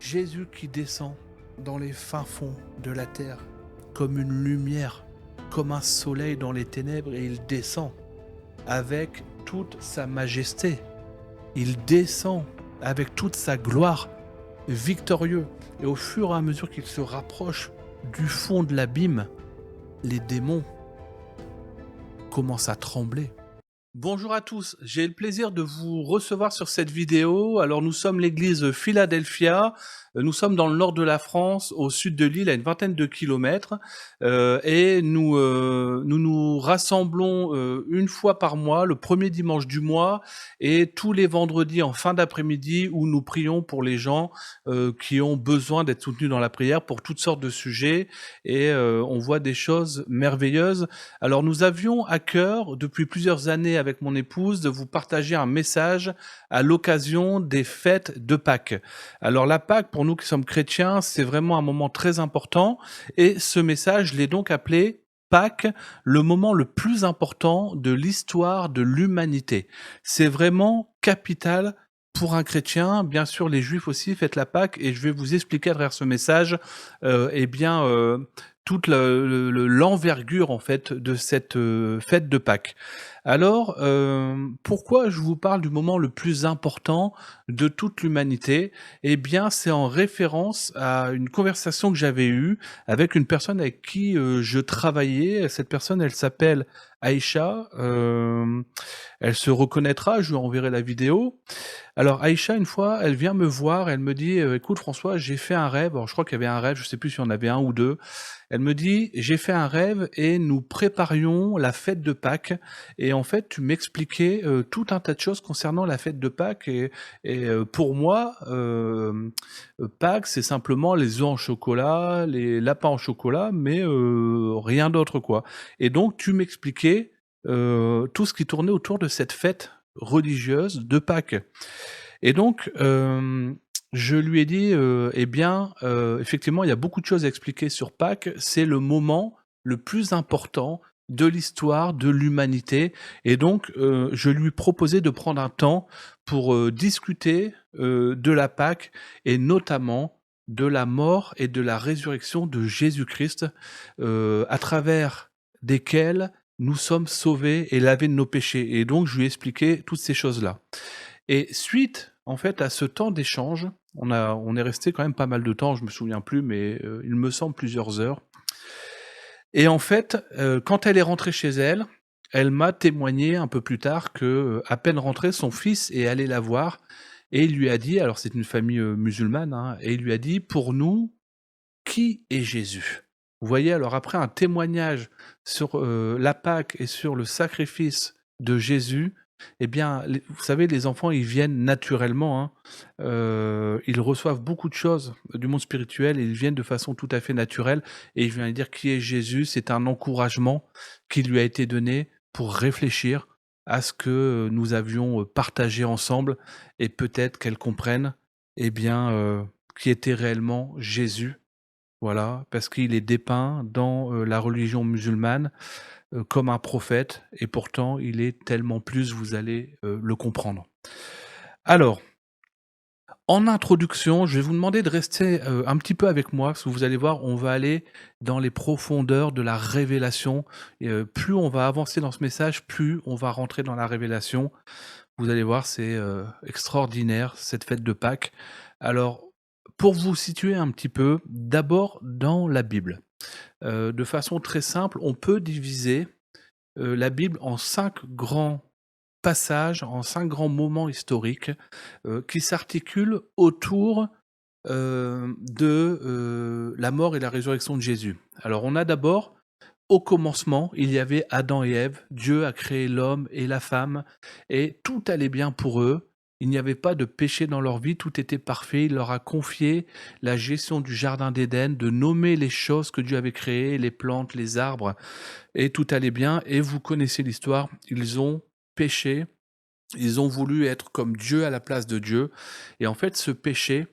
Jésus qui descend dans les fins fonds de la terre, comme une lumière, comme un soleil dans les ténèbres, et il descend avec toute sa majesté. Il descend avec toute sa gloire, victorieux. Et au fur et à mesure qu'il se rapproche du fond de l'abîme, les démons commencent à trembler. Bonjour à tous, j'ai le plaisir de vous recevoir sur cette vidéo. Alors nous sommes l'église Philadelphia, nous sommes dans le nord de la France, au sud de l'île, à une vingtaine de kilomètres, et nous rassemblons une fois par mois, le premier dimanche du mois, et tous les vendredis en fin d'après-midi, où nous prions pour les gens qui ont besoin d'être soutenus dans la prière pour toutes sortes de sujets, et on voit des choses merveilleuses. Alors nous avions à cœur, depuis plusieurs années avec mon épouse, de vous partager un message à l'occasion des fêtes de Pâques. Alors la Pâques, pour nous qui sommes chrétiens, c'est vraiment un moment très important, et ce message, je l'ai donc appelé Pâques, le moment le plus important de l'histoire de l'humanité. C'est vraiment capital pour un chrétien. Bien sûr, les juifs aussi fêtent la Pâques, et je vais vous expliquer à travers ce message toute l'envergure en fait de cette fête de Pâques. Alors, pourquoi je vous parle du moment le plus important de toute l'humanité? Eh bien, c'est en référence à une conversation que j'avais eue avec une personne avec qui je travaillais. Cette personne, elle s'appelle Aïcha. Elle se reconnaîtra, je lui enverrai la vidéo. Alors Aïcha, une fois, elle vient me voir, elle me dit: «Écoute François, j'ai fait un rêve». Alors je crois qu'il y avait un rêve, je sais plus si on avait un ou 2. Elle me dit: «J'ai fait un rêve et nous préparions la fête de Pâques, et en fait tu m'expliquais, tout un tas de choses concernant la fête de Pâques, et pour moi, Pâques, c'est simplement les œufs en chocolat, les lapins en chocolat, mais rien d'autre quoi, et donc tu m'expliquais, tout ce qui tournait autour de cette fête religieuse de Pâques.» Et donc, je lui ai dit, eh bien, effectivement, il y a beaucoup de choses à expliquer sur Pâques. C'est le moment le plus important de l'histoire de l'humanité, et donc, je lui proposais de prendre un temps pour, discuter, de la Pâques, et notamment de la mort et de la résurrection de Jésus-Christ, à travers desquels nous sommes sauvés et lavés de nos péchés, et donc je lui ai expliqué toutes ces choses-là. Et suite, en fait, à ce temps d'échange, on est resté quand même pas mal de temps, je me souviens plus, mais il me semble plusieurs heures. Et en fait, quand elle est rentrée chez elle, elle m'a témoigné un peu plus tard que, à peine rentré, son fils est allé la voir, et il lui a dit, alors c'est une famille, musulmane, hein, et il lui a dit: «Pour nous, qui est Jésus?» Vous voyez? Alors après un témoignage sur, la Pâque et sur le sacrifice de Jésus, eh bien, les vous savez, les enfants, ils viennent naturellement, hein. Ils reçoivent beaucoup de choses du monde spirituel, et ils viennent de façon tout à fait naturelle, et je viens de dire: «Qui est Jésus?» C'est un encouragement qui lui a été donné pour réfléchir à ce que, nous avions, partagé ensemble, et peut-être qu'elle comprenne, eh bien, qui était réellement Jésus. Voilà, parce qu'il est dépeint dans, la religion musulmane, comme un prophète, et pourtant il est tellement plus, vous allez, le comprendre. Alors, en introduction, je vais vous demander de rester, un petit peu avec moi, parce que vous allez voir, on va aller dans les profondeurs de la révélation, et plus on va avancer dans ce message, plus on va rentrer dans la révélation. Vous allez voir, c'est, extraordinaire cette fête de Pâques. Alors, pour vous situer un petit peu, d'abord dans la Bible. De façon très simple, on peut diviser, la Bible en 5 grands passages, en 5 grands moments historiques, qui s'articulent autour, de, la mort et la résurrection de Jésus. Alors on a d'abord, au commencement, il y avait Adam et Ève. Dieu a créé l'homme et la femme, et tout allait bien pour eux. Il n'y avait pas de péché dans leur vie, tout était parfait. Il leur a confié la gestion du jardin d'Éden, de nommer les choses que Dieu avait créées, les plantes, les arbres, et tout allait bien. Et vous connaissez l'histoire, ils ont péché, ils ont voulu être comme Dieu à la place de Dieu, et en fait ce péché,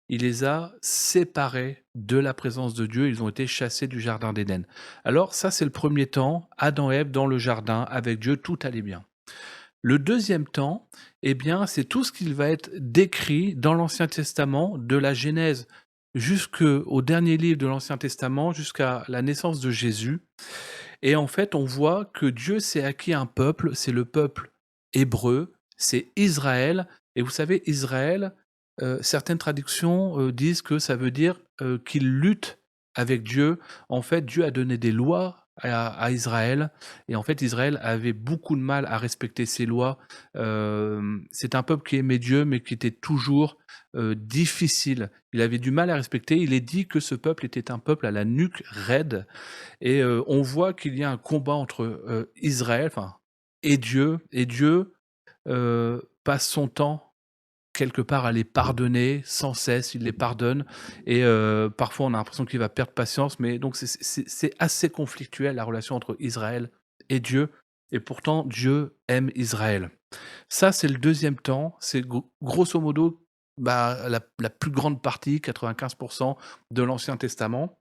il les a séparés de la présence de Dieu, ils ont été chassés du jardin d'Éden. Alors ça, c'est le premier temps, Adam et Ève dans le jardin avec Dieu, tout allait bien. Le deuxième temps, eh bien, c'est tout ce qui va être décrit dans l'Ancien Testament, de la Genèse jusqu'au dernier livre de l'Ancien Testament, jusqu'à la naissance de Jésus. Et en fait, on voit que Dieu s'est acquis un peuple, c'est le peuple hébreu, c'est Israël. Et vous savez, Israël, certaines traductions disent que ça veut dire qu'il lutte avec Dieu. En fait, Dieu a donné des lois à Israël, et en fait, Israël avait beaucoup de mal à respecter ces lois. C'est un peuple qui aimait Dieu, mais qui était toujours difficile. Il avait du mal à respecter. Il est dit que ce peuple était un peuple à la nuque raide, et on voit qu'il y a un combat entre Israël, enfin, et Dieu passe son temps quelque part à les pardonner sans cesse, il les pardonne, et parfois on a l'impression qu'il va perdre patience, mais donc c'est assez conflictuel, la relation entre Israël et Dieu, et pourtant Dieu aime Israël. Ça, c'est le deuxième temps, c'est grosso modo, bah, la plus grande partie, 95 de l'Ancien Testament.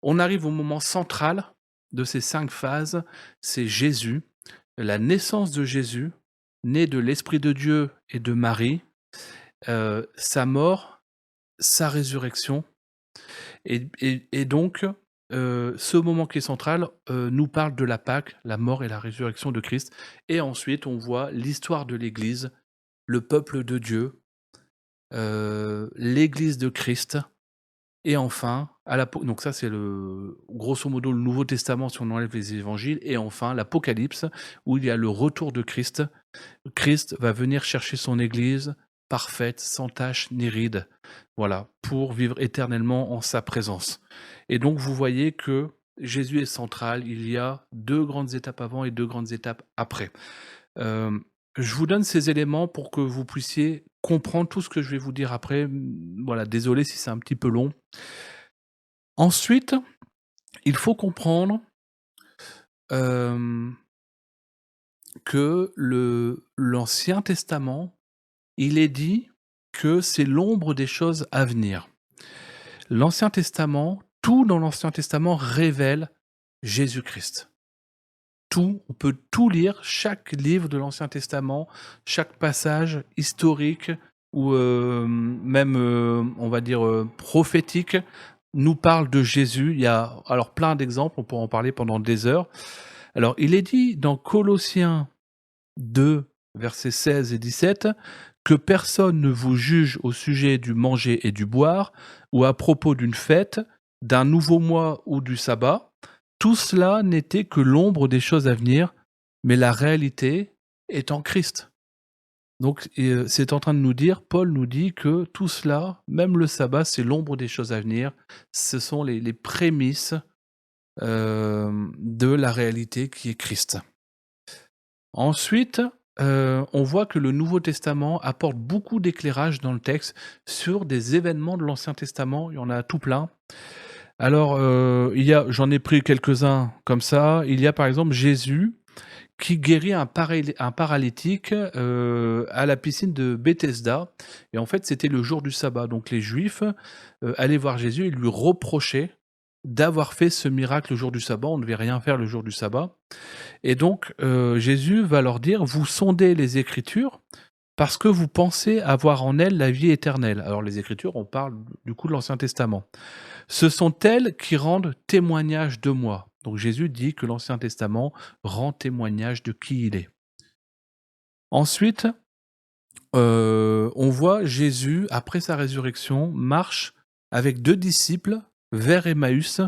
On arrive au moment central de ces 5 phases, c'est Jésus, la naissance de Jésus, né de l'Esprit de Dieu et de Marie, sa mort, sa résurrection, et donc ce moment qui est central nous parle de la Pâque, la mort et la résurrection de Christ, et ensuite on voit l'histoire de l'Église, le peuple de Dieu, l'Église de Christ. Et enfin, donc ça c'est grosso modo le Nouveau Testament si on enlève les évangiles, et enfin l'Apocalypse où il y a le retour de Christ. Christ va venir chercher son Église parfaite, sans tache ni ride, voilà, pour vivre éternellement en sa présence. Et donc vous voyez que Jésus est central, il y a 2 grandes étapes avant et 2 grandes étapes après. Hem, je vous donne ces éléments pour que vous puissiez comprendre tout ce que je vais vous dire après. Voilà, désolé si c'est un petit peu long. Ensuite, il faut comprendre, hem, que l'Ancien Testament, il est dit que c'est l'ombre des choses à venir. L'Ancien Testament, tout dans l'Ancien Testament révèle Jésus-Christ. Tout, on peut tout lire, chaque livre de l'Ancien Testament, chaque passage historique ou même, on va dire, prophétique, nous parle de Jésus. Il y a alors plein d'exemples, on pourrait en parler pendant des heures. Alors, il est dit dans Colossiens 2, versets 16 et 17, que personne ne vous juge au sujet du manger et du boire, ou à propos d'une fête, d'un nouveau mois ou du sabbat. Tout cela n'était que l'ombre des choses à venir, mais la réalité est en Christ. Donc, c'est en train de nous dire, Paul nous dit que tout cela, même le sabbat, c'est l'ombre des choses à venir. Ce sont les prémices de la réalité qui est Christ. Ensuite, on voit que le Nouveau Testament apporte beaucoup d'éclairage dans le texte sur des événements de l'Ancien Testament, il y en a tout plein. Alors, j'en ai pris quelques-uns comme ça. Il y a par exemple Jésus qui guérit un paralytique à la piscine de Bethesda, et en fait, c'était le jour du sabbat. Donc les Juifs allaient voir Jésus et lui reprochaient d'avoir fait ce miracle le jour du sabbat. On ne devait rien faire le jour du sabbat. Et donc, Jésus va leur dire: «Vous sondez les Écritures parce que vous pensez avoir en elles la vie éternelle». Alors les Écritures, on parle du coup de l'Ancien Testament. «Ce sont elles qui rendent témoignage de moi». Donc Jésus dit que l'Ancien Testament rend témoignage de qui il est. Ensuite, on voit Jésus, après sa résurrection, marche avec 2 disciples vers Emmaüs,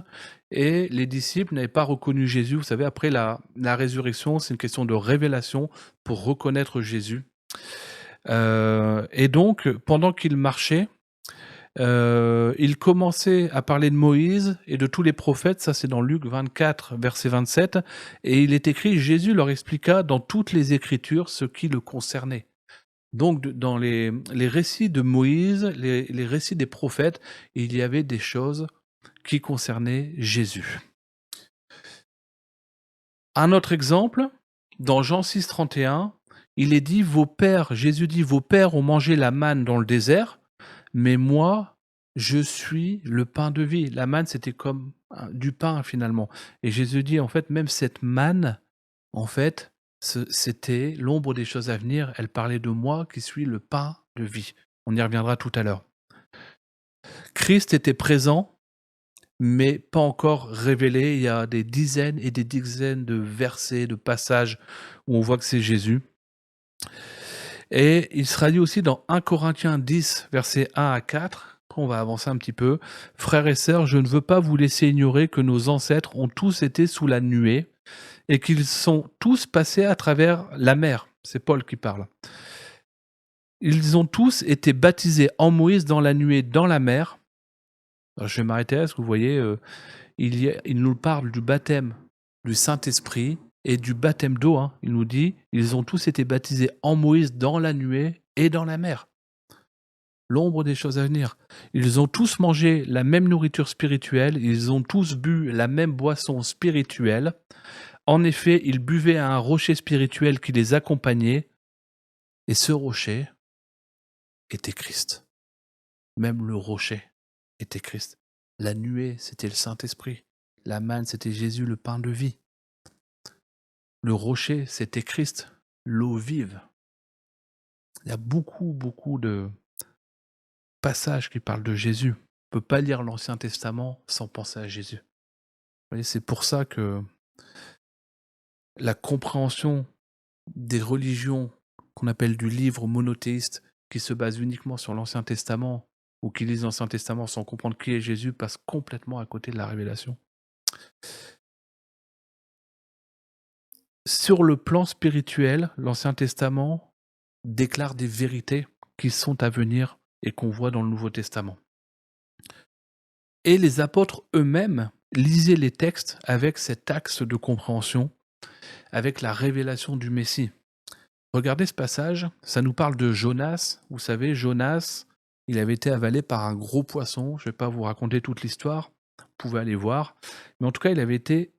et les disciples n'avaient pas reconnu Jésus. Vous savez, après la résurrection, c'est une question de révélation pour reconnaître Jésus. Et donc, pendant qu'il marchait, il commençait à parler de Moïse et de tous les prophètes. Ça, c'est dans Luc 24, verset 27. Et il est écrit: Jésus leur expliqua dans toutes les Écritures ce qui le concernait. Donc, dans les récits de Moïse, les récits des prophètes, il y avait des choses qui concernaient Jésus. Un autre exemple, dans Jean 6, 31, il est dit: Jésus dit, vos pères ont mangé la manne dans le désert, mais moi, je suis le pain de vie. La manne, c'était comme du pain finalement. Et Jésus dit, en fait, même cette manne, en fait, C'était l'ombre des choses à venir. Elle parlait de moi qui suis le pain de vie. On y reviendra tout à l'heure. Christ était présent, mais pas encore révélé. Il y a des dizaines et des dizaines de versets, de passages où on voit que c'est Jésus. Et il sera dit aussi dans 1 Corinthiens 10, versets 1 à 4, on va avancer un petit peu. Frères et sœurs, je ne veux pas vous laisser ignorer que nos ancêtres ont tous été sous la nuée et qu'ils sont tous passés à travers la mer. C'est Paul qui parle. Ils ont tous été baptisés en Moïse dans la nuée, dans la mer. Alors, je vais m'arrêter là, parce que vous voyez, il nous parle du baptême du Saint-Esprit et du baptême d'eau. Il nous dit, ils ont tous été baptisés en Moïse dans la nuée et dans la mer. L'ombre des choses à venir. Ils ont tous mangé la même nourriture spirituelle, ils ont tous bu la même boisson spirituelle. En effet, ils buvaient à un rocher spirituel qui les accompagnait, et ce rocher était Christ. Même le rocher était Christ. La nuée, c'était le Saint-Esprit. La manne, c'était Jésus, le pain de vie. Le rocher, c'était Christ, l'eau vive. Il y a beaucoup de passages qui parlent de Jésus. On ne peut pas lire l'Ancien Testament sans penser à Jésus. Vous voyez, c'est pour ça que la compréhension des religions qu'on appelle du livre monothéiste, qui se base uniquement sur l'Ancien Testament, ou qui lisent l'Ancien Testament sans comprendre qui est Jésus, passe complètement à côté de la révélation. Sur le plan spirituel, l'Ancien Testament déclare des vérités qui sont à venir et qu'on voit dans le Nouveau Testament. Et les apôtres eux-mêmes lisaient les textes avec cet axe de compréhension, avec la révélation du Messie. Regardez ce passage, ça nous parle de Jonas. Vous savez, Jonas, il avait été avalé par un gros poisson. Je ne vais pas vous raconter toute l'histoire, vous pouvez aller voir. Mais en tout cas, il avait été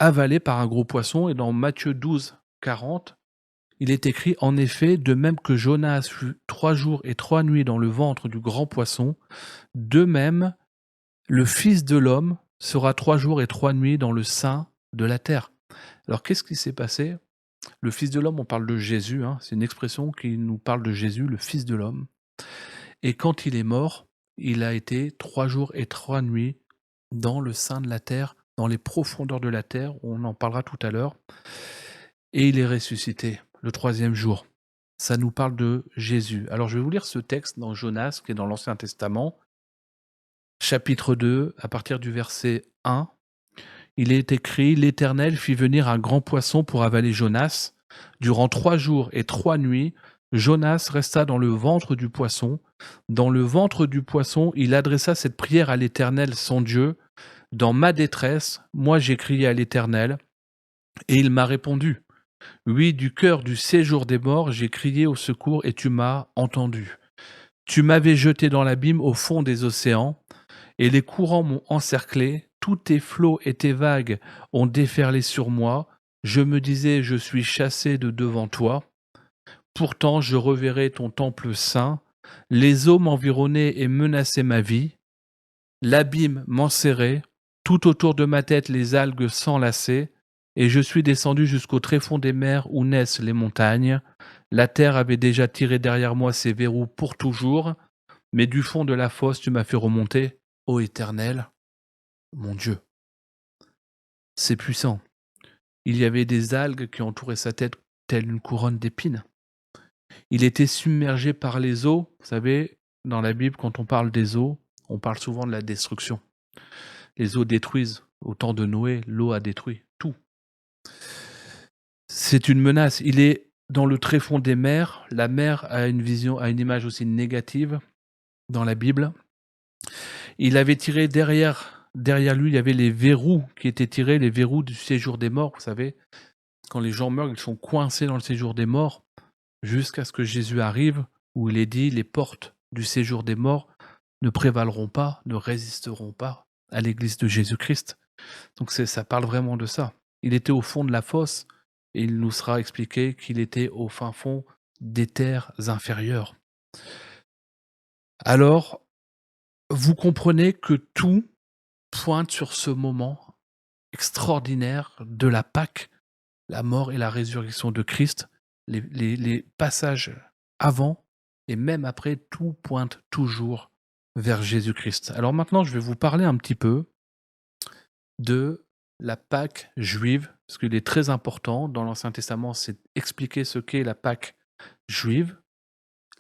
avalé par un gros poisson. Et dans Matthieu 12, 40, il est écrit, en effet, de même que Jonas fut 3 jours et 3 nuits dans le ventre du grand poisson, de même, le Fils de l'homme sera 3 jours et 3 nuits dans le sein de la terre. Alors, qu'est-ce qui s'est passé ? Le Fils de l'homme, on parle de Jésus, c'est une expression qui nous parle de Jésus, le Fils de l'homme. Et quand il est mort, il a été 3 jours et 3 nuits dans le sein de la terre, dans les profondeurs de la terre, on en parlera tout à l'heure. Et il est ressuscité le 3e jour. Ça nous parle de Jésus. Alors je vais vous lire ce texte dans Jonas, qui est dans l'Ancien Testament, chapitre 2, à partir du verset 1. Il est écrit, l'Éternel fit venir un grand poisson pour avaler Jonas. Durant 3 jours et 3 nuits, Jonas resta dans le ventre du poisson. Dans le ventre du poisson, il adressa cette prière à l'Éternel, son Dieu. Dans ma détresse, moi j'ai crié à l'Éternel, et il m'a répondu. Oui, du cœur du séjour des morts, j'ai crié au secours, et tu m'as entendu. Tu m'avais jeté dans l'abîme au fond des océans, et les courants m'ont encerclé, tous tes flots et tes vagues ont déferlé sur moi. Je me disais, je suis chassé de devant toi. Pourtant, je reverrai ton temple saint. Les eaux m'environnaient et menaçaient ma vie. L'abîme m'enserrait. Tout autour de ma tête, les algues s'enlaçaient. Et je suis descendu jusqu'au tréfonds des mers où naissent les montagnes. La terre avait déjà tiré derrière moi ses verrous pour toujours. Mais du fond de la fosse, tu m'as fait remonter. Ô Éternel, mon Dieu. C'est puissant. Il y avait des algues qui entouraient sa tête telle une couronne d'épines. Il était submergé par les eaux. Vous savez, dans la Bible, quand on parle des eaux, on parle souvent de la destruction. Les eaux détruisent. Au temps de Noé, l'eau a détruit tout. C'est une menace. Il est dans le tréfonds des mers. La mer a une vision, a une image aussi négative dans la Bible. Il avait tiré derrière lui, il y avait les verrous qui étaient tirés, les verrous du séjour des morts. Vous savez, quand les gens meurent, ils sont coincés dans le séjour des morts jusqu'à ce que Jésus arrive, où il est dit, les portes du séjour des morts ne prévaleront pas, ne résisteront pas à l'église de Jésus-Christ. Donc ça parle vraiment de ça. Il était au fond de la fosse, et il nous sera expliqué qu'il était au fin fond des terres inférieures. Alors, vous comprenez que tout pointe sur ce moment extraordinaire de la Pâque la mort et la résurrection de Christ, les passages avant et même après, tout pointe toujours vers Jésus-Christ. Alors maintenant, je vais vous parler un petit peu de la Pâque juive, parce qu'il est très important dans l'Ancien Testament, c'est expliquer ce qu'est la Pâque juive,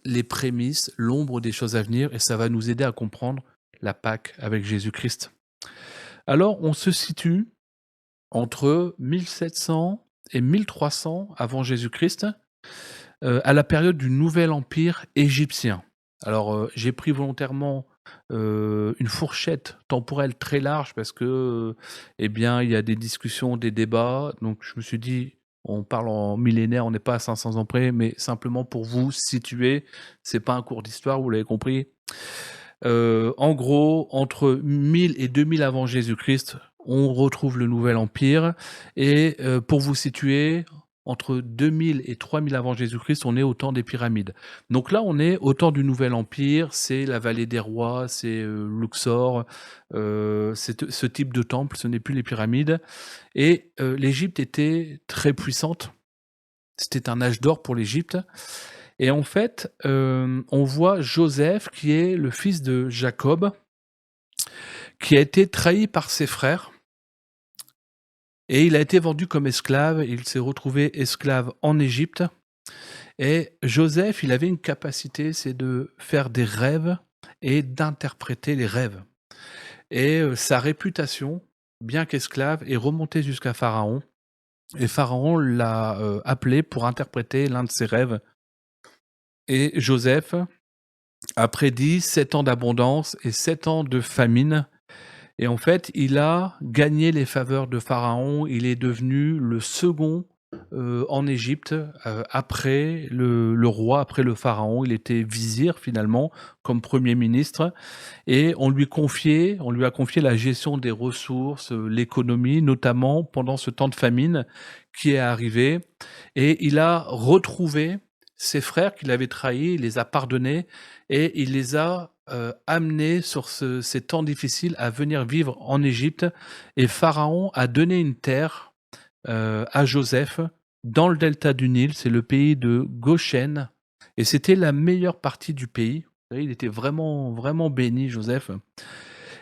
les prémices, l'ombre des choses à venir, et ça va nous aider à comprendre la Pâque avec Jésus-Christ. Alors, on se situe entre 1700 et 1300 avant Jésus-Christ, à la période du Nouvel Empire égyptien. Alors, j'ai pris volontairement, une fourchette temporelle très large parce que, eh bien, il y a des discussions, des débats, donc je me suis dit: «On parle en millénaire, on n'est pas à 500 ans près», mais simplement pour vous situer, c'est pas un cours d'histoire, vous l'avez compris. En gros, entre 1000 et 2000 avant Jésus-Christ, on retrouve le Nouvel Empire et pour vous situer, entre 2000 et 3000 avant Jésus-Christ, on est au temps des pyramides. Donc là, on est au temps du Nouvel Empire, c'est la vallée des rois, c'est, Luxor, c'est ce type de temple, ce n'est plus les pyramides et l'Égypte était très puissante. C'était un âge d'or pour l'Égypte et en fait, on voit Joseph qui est le fils de Jacob, qui a été trahi par ses frères et il a été vendu comme esclave. Il s'est retrouvé esclave en Égypte et Joseph, il avait une capacité, c'est de faire des rêves et d'interpréter les rêves et sa réputation, bien qu'esclave, est remontée jusqu'à Pharaon et Pharaon l'a, appelé pour interpréter l'un de ses rêves et Joseph a prédit 7 ans d'abondance et 7 ans de famine. Et en fait, il a gagné les faveurs de Pharaon. Il est devenu le second, en Égypte, après le roi, après le pharaon. Il était vizir finalement, comme premier ministre et on lui a confié la gestion des ressources, l'économie, notamment pendant ce temps de famine qui est arrivé et il a retrouvé ses frères qu'il avait trahis, il les a pardonnés et il les a, amenés sur ces temps difficiles à venir vivre en Égypte et Pharaon a donné une terre, à Joseph dans le delta du Nil, c'est le pays de Goshen et c'était la meilleure partie du pays. Vous savez, il était vraiment, vraiment béni Joseph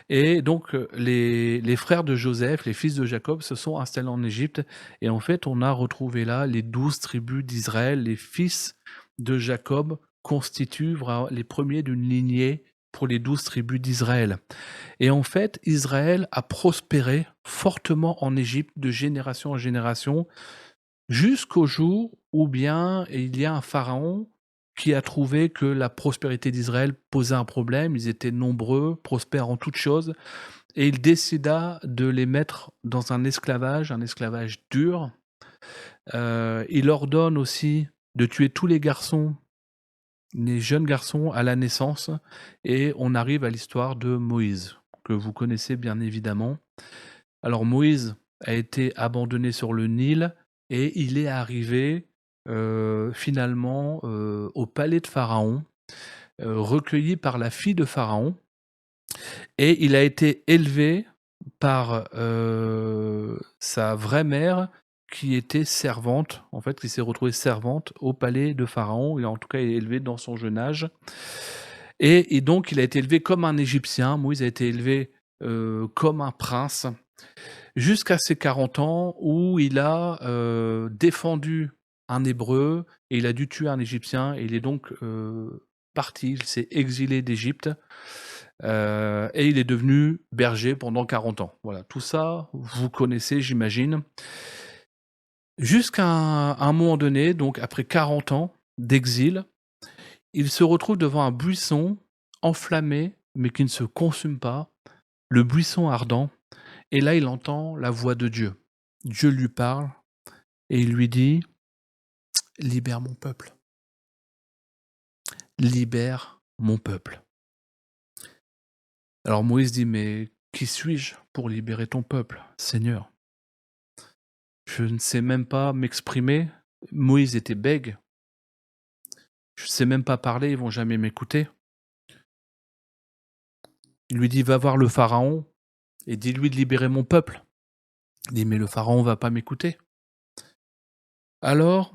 et donc les frères de Joseph, les fils de Jacob se sont installés en Égypte et en fait, on a retrouvé là les 12 tribus d'Israël. Les fils de Jacob constituent vra les premiers d'une lignée pour les 12 tribus d'Israël et en fait, Israël a prospéré fortement en Égypte de génération en génération jusqu'au jour où bien il y a un pharaon qui a trouvé que la prospérité d'Israël posait un problème. Ils étaient nombreux, prospères en toutes choses et il décida de les mettre dans un esclavage dur. Il ordonne aussi de tuer tous les garçons, les jeunes garçons à la naissance et on arrive à l'histoire de Moïse, que vous connaissez bien évidemment. Alors Moïse a été abandonné sur le Nil et il est arrivé, finalement, au palais de Pharaon, recueilli par la fille de Pharaon et il a été élevé par, sa vraie mère qui était servante, en fait, qui s'est retrouvée servante au palais de Pharaon et en tout cas élevé dans son jeune âge et donc il a été élevé comme un Égyptien. Moïse a été élevé, comme un prince jusqu'à ses 40 ans où il a, défendu un Hébreu et il a dû tuer un Égyptien et il est donc, parti, il s'est exilé d'Égypte, et il est devenu berger pendant 40 ans. Voilà, tout ça, vous connaissez, j'imagine. Jusqu'à un moment donné, donc après 40 ans d'exil, il se retrouve devant un buisson enflammé, mais qui ne se consume pas, le buisson ardent et là, il entend la voix de Dieu. Dieu lui parle et il lui dit: «Libère mon peuple, libère mon peuple». Alors Moïse dit: «Mais qui suis-je pour libérer ton peuple, Seigneur? Je ne sais même pas m'exprimer». Moïse était bègue. «Je ne sais même pas parler, ils vont jamais m'écouter». Il lui dit: «Va voir le pharaon et dis-lui de libérer mon peuple». Il dit: «Mais le pharaon va pas m'écouter». Alors,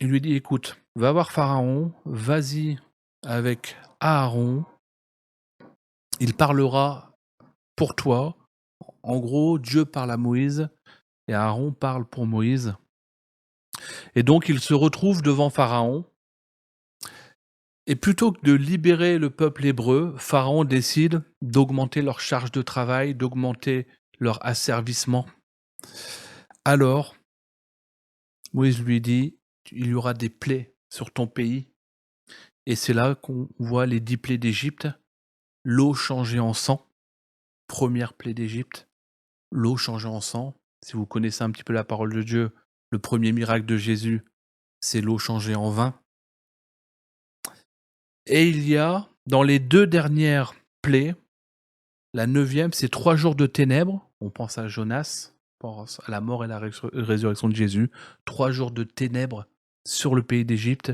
il lui dit: «Écoute, va voir Pharaon, vas-y avec Aaron, il parlera pour toi». En gros, Dieu parle à Moïse et Aaron parle pour Moïse. Et donc il se retrouve devant Pharaon et plutôt que de libérer le peuple hébreu, Pharaon décide d'augmenter leur charge de travail, d'augmenter leur asservissement. Alors, Moïse lui dit: «Il y aura des plaies sur ton pays». Et c'est là qu'on voit les 10 plaies d'Égypte, l'eau changée en sang, première plaie d'Égypte, l'eau changée en sang. Si vous connaissez un petit peu la parole de Dieu, le premier miracle de Jésus, c'est l'eau changée en vin. Et il y a, dans les 2 dernières plaies, la 9e, c'est 3 jours de ténèbres. On pense à Jonas, on pense à la mort et la résurrection de Jésus. 3 jours de ténèbres sur le pays d'Égypte.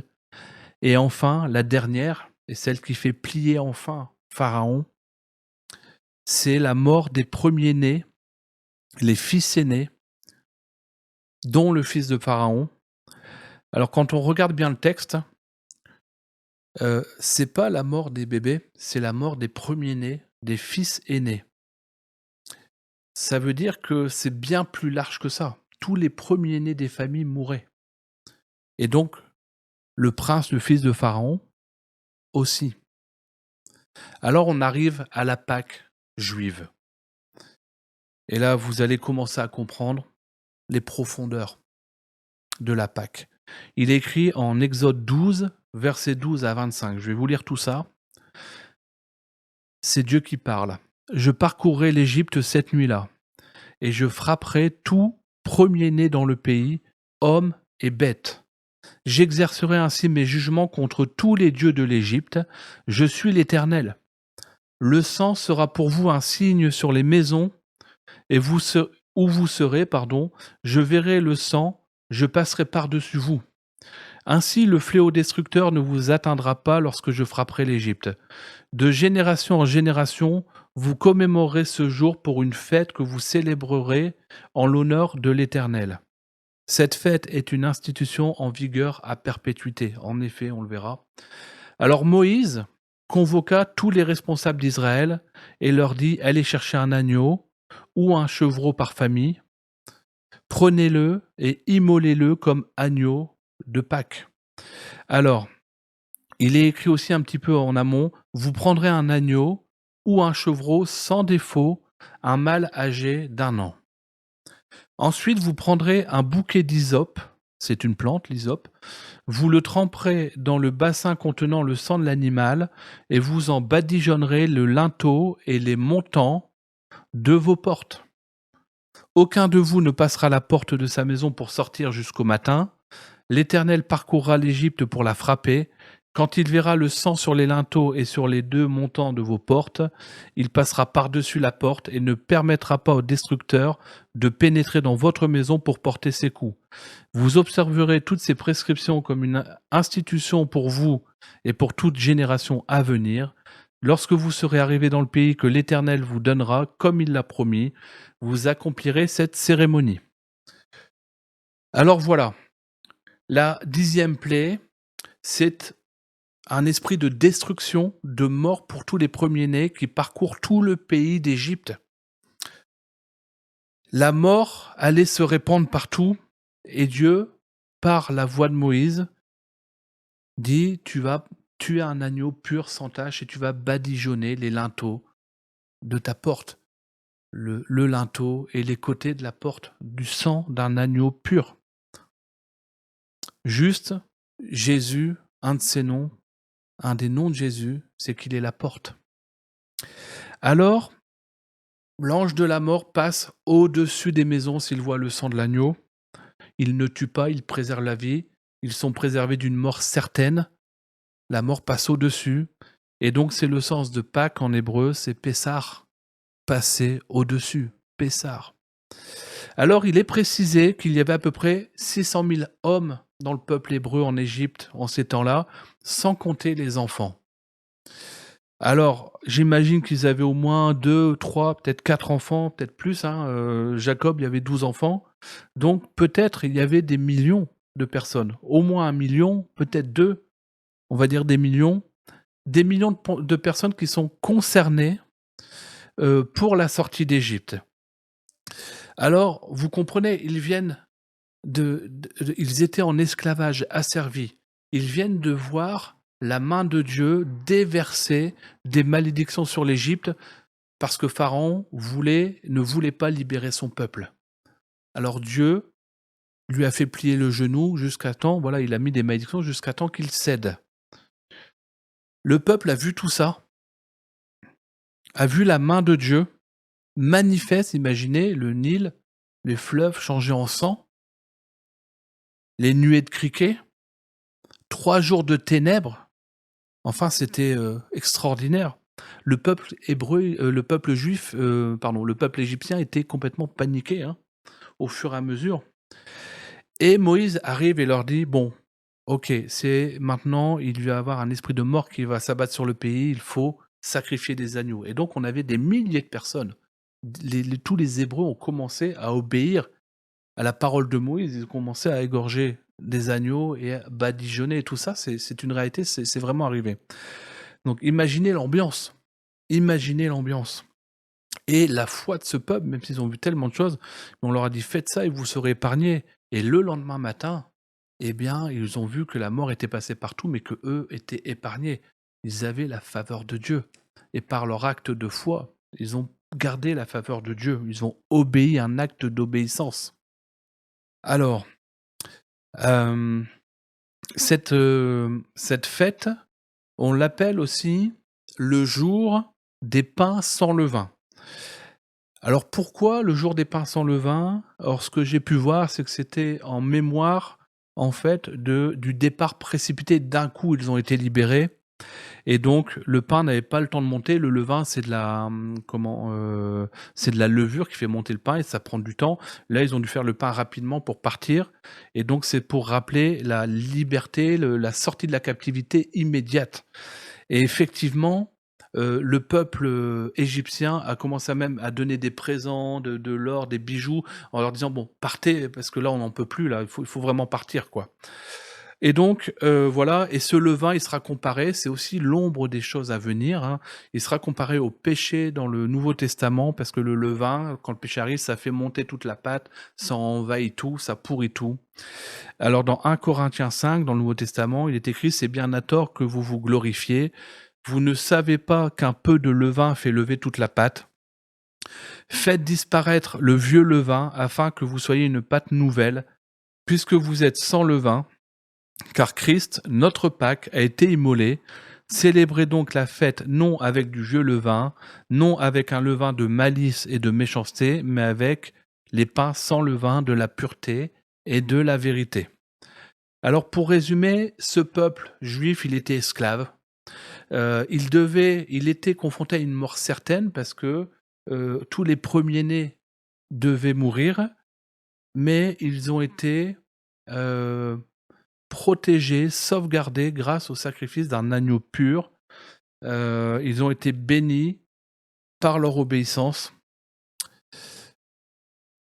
Et enfin, la dernière, et celle qui fait plier enfin Pharaon, c'est la mort des premiers-nés, les fils aînés, dont le fils de Pharaon. Alors quand on regarde bien le texte, c'est pas la mort des bébés, c'est la mort des premiers-nés, des fils aînés. Ça veut dire que c'est bien plus large que ça. Tous les premiers-nés des familles mouraient. Et donc, le prince, le fils de Pharaon, aussi. Alors on arrive à la Pâque juive. Et là, vous allez commencer à comprendre les profondeurs de la Pâque. Il est écrit en Exode 12, versets 12 à 25. Je vais vous lire tout ça. C'est Dieu qui parle. Je parcourrai l'Égypte cette nuit-là, et je frapperai tout premier-né dans le pays, hommes et bêtes. J'exercerai ainsi mes jugements contre tous les dieux de l'Égypte. Je suis l'Éternel. Le sang sera pour vous un signe sur les maisons, et où vous serez, je verrai le sang, je passerai par-dessus vous. Ainsi le fléau destructeur ne vous atteindra pas lorsque je frapperai l'Égypte. De génération en génération, vous commémorerez ce jour pour une fête que vous célébrerez en l'honneur de l'Éternel. Cette fête est une institution en vigueur à perpétuité. En effet, on le verra. Alors Moïse convoqua tous les responsables d'Israël et leur dit: allez chercher un agneau ou un chevreau par famille, prenez-le et immolez-le comme agneau de Pâques. Alors, il est écrit aussi un petit peu en amont: vous prendrez un agneau ou un chevreau sans défaut, un mâle âgé d'1 an. Ensuite, vous prendrez un bouquet d'hysope, c'est une plante, l'hysope, vous le tremperez dans le bassin contenant le sang de l'animal et vous en badigeonnerez le linteau et les montants de vos portes. Aucun de vous ne passera la porte de sa maison pour sortir jusqu'au matin. L'Éternel parcourra l'Égypte pour la frapper. Quand il verra le sang sur les linteaux et sur les 2 montants de vos portes, il passera par-dessus la porte et ne permettra pas au destructeur de pénétrer dans votre maison pour porter ses coups. Vous observerez toutes ces prescriptions comme une institution pour vous et pour toute génération à venir. Lorsque vous serez arrivés dans le pays que l'Éternel vous donnera, comme il l'a promis, vous accomplirez cette cérémonie. Alors voilà, la 10e plaie, c'est un esprit de destruction, de mort pour tous les premiers-nés qui parcourent tout le pays d'Égypte. La mort allait se répandre partout et Dieu, par la voix de Moïse, dit: tu vas tuer un agneau pur sans tache et tu vas badigeonner les linteaux de ta porte. Le linteau et les côtés de la porte du sang d'un agneau pur. Juste, Jésus, un de ses noms, un des noms de Jésus, c'est qu'il est la porte. Alors, l'ange de la mort passe au-dessus des maisons s'il voit le sang de l'agneau. Il ne tue pas, il préserve la vie. Ils sont préservés d'une mort certaine. La mort passe au-dessus. Et donc, c'est le sens de Pâques en hébreu, c'est Pessar, passer au-dessus, Pessar. Alors, il est précisé qu'il y avait à peu près 600 000 hommes dans le peuple hébreu en Égypte en ces temps-là, sans compter les enfants. Alors, j'imagine qu'ils avaient au moins 2, 3, peut-être 4 enfants, peut-être plus. Jacob, il y avait 12 enfants. Donc, peut-être il y avait des millions de personnes, au moins 1 million, peut-être 2, on va dire des millions de personnes qui sont concernées, pour la sortie d'Égypte. Alors, vous comprenez, ils viennent ils étaient en esclavage asservis. Ils viennent de voir la main de Dieu déverser des malédictions sur l'Égypte parce que Pharaon ne voulait pas libérer son peuple. Alors Dieu lui a fait plier le genou jusqu'à temps, voilà, il a mis des malédictions jusqu'à temps qu'il cède. Le peuple a vu tout ça, a vu la main de Dieu manifeste, imaginez le Nil, les fleuves changés en sang, les nuées de criquets, 3 jours de ténèbres. Enfin, c'était, extraordinaire. Le peuple hébreu, le peuple juif, pardon, le peuple égyptien était complètement paniqué, hein, au fur et à mesure. Et Moïse arrive et leur dit: «Bon, OK, c'est maintenant, il va y avoir un esprit de mort qui va s'abattre sur le pays, il faut sacrifier des agneaux». Et donc on avait des milliers de personnes. Tous les Hébreux ont commencé à obéir à la parole de Moïse, ils ont commencé à égorger des agneaux et à badigeonner et tout ça, c'est une réalité, c'est vraiment arrivé. Donc imaginez l'ambiance et la foi de ce peuple, même s'ils ont vu tellement de choses, on leur a dit: «Faites ça et vous serez épargnés», et le lendemain matin, eh bien, ils ont vu que la mort était passée partout, mais qu'eux étaient épargnés. Ils avaient la faveur de Dieu et par leur acte de foi, ils ont gardé la faveur de Dieu, ils ont obéi, un acte d'obéissance. Alors, hem, cette fête, on l'appelle aussi le jour des pains sans levain. Alors pourquoi le jour des pains sans levain? Alors ce que j'ai pu voir, c'est que c'était en mémoire, en fait, du départ précipité. D'un coup, ils ont été libérés et donc le pain n'avait pas le temps de monter. Le levain, c'est de la, c'est de la levure qui fait monter le pain et ça prend du temps. Là, ils ont dû faire le pain rapidement pour partir et donc c'est pour rappeler la liberté, la sortie de la captivité immédiate. Et effectivement, le peuple, égyptien a commencé à même à donner des présents, de l'or, des bijoux, en leur disant: «Bon, partez parce que là, on n'en peut plus là, il faut vraiment partir, quoi». Et donc, voilà, et ce levain, il sera comparé, c'est aussi l'ombre des choses à venir, hein. Il sera comparé au péché dans le Nouveau Testament parce que le levain, quand le péché arrive, ça fait monter toute la pâte, ça envahit tout, ça pourrit tout. Alors dans 1 Corinthiens 5, dans le Nouveau Testament, il est écrit: «C'est bien à tort que vous vous glorifiez. Vous ne savez pas qu'un peu de levain fait lever toute la pâte. Faites disparaître le vieux levain afin que vous soyez une pâte nouvelle, puisque vous êtes sans levain, car Christ, notre Pâque, a été immolé. Célébrez donc la fête non avec du vieux levain, non avec un levain de malice et de méchanceté, mais avec les pains sans levain de la pureté et de la vérité.» Alors pour résumer, ce peuple juif, il était esclave. Il était confronté à une mort certaine parce que, tous les premiers-nés devaient mourir, mais ils ont été, heu, protégés, sauvegardés grâce au sacrifice d'un agneau pur. Ils ont été bénis par leur obéissance.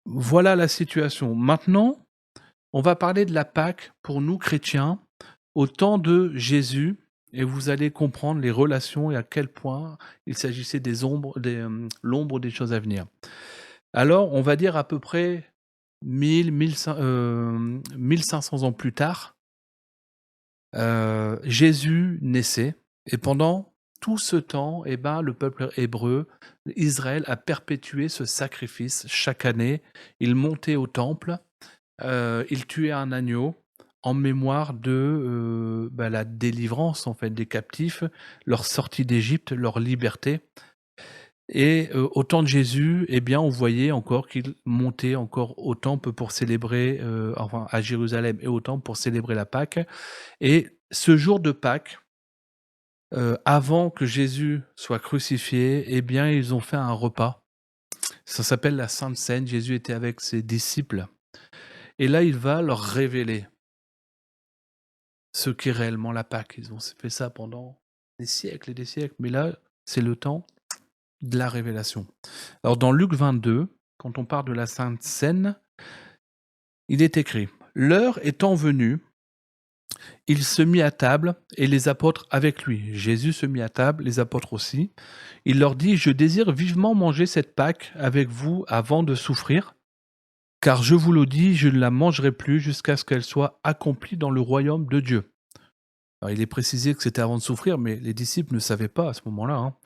Voilà la situation. Maintenant, on va parler de la Pâque pour nous chrétiens, au temps de Jésus, et vous allez comprendre les relations et à quel point il s'agissait l'ombre des choses à venir. Alors, on va dire à peu près 1 500 ans plus tard, Jésus naissait et pendant tout ce temps, eh ben, le peuple hébreu, Israël a perpétué ce sacrifice chaque année. Il montait au temple, il tuait un agneau en mémoire de, la délivrance en fait des captifs, leur sortie d'Égypte, leur liberté. Et au temps de Jésus, eh bien, on voyait encore qu'il montait encore au temple pour célébrer, enfin à Jérusalem et au temple pour célébrer la Pâque. Et ce jour de Pâques, avant que Jésus soit crucifié, eh bien, ils ont fait un repas. Ça s'appelle la Sainte Seine. Jésus était avec ses disciples et là, il va leur révéler ce qu'est réellement la Pâque. Ils ont fait ça pendant des siècles et des siècles, mais là, c'est le temps de la révélation. Alors dans Luc 22, quand on parle de la Sainte Seine, il est écrit: L'heure étant venue, il se mit à table et les apôtres avec lui. Jésus se mit à table, les apôtres aussi. Il leur dit: «Je désire vivement manger cette Pâque avec vous avant de souffrir, car je vous le dis, je ne la mangerai plus jusqu'à ce qu'elle soit accomplie dans le royaume de Dieu.» Alors il est précisé que c'était avant de souffrir, mais les disciples ne savaient pas à ce moment-là, hein.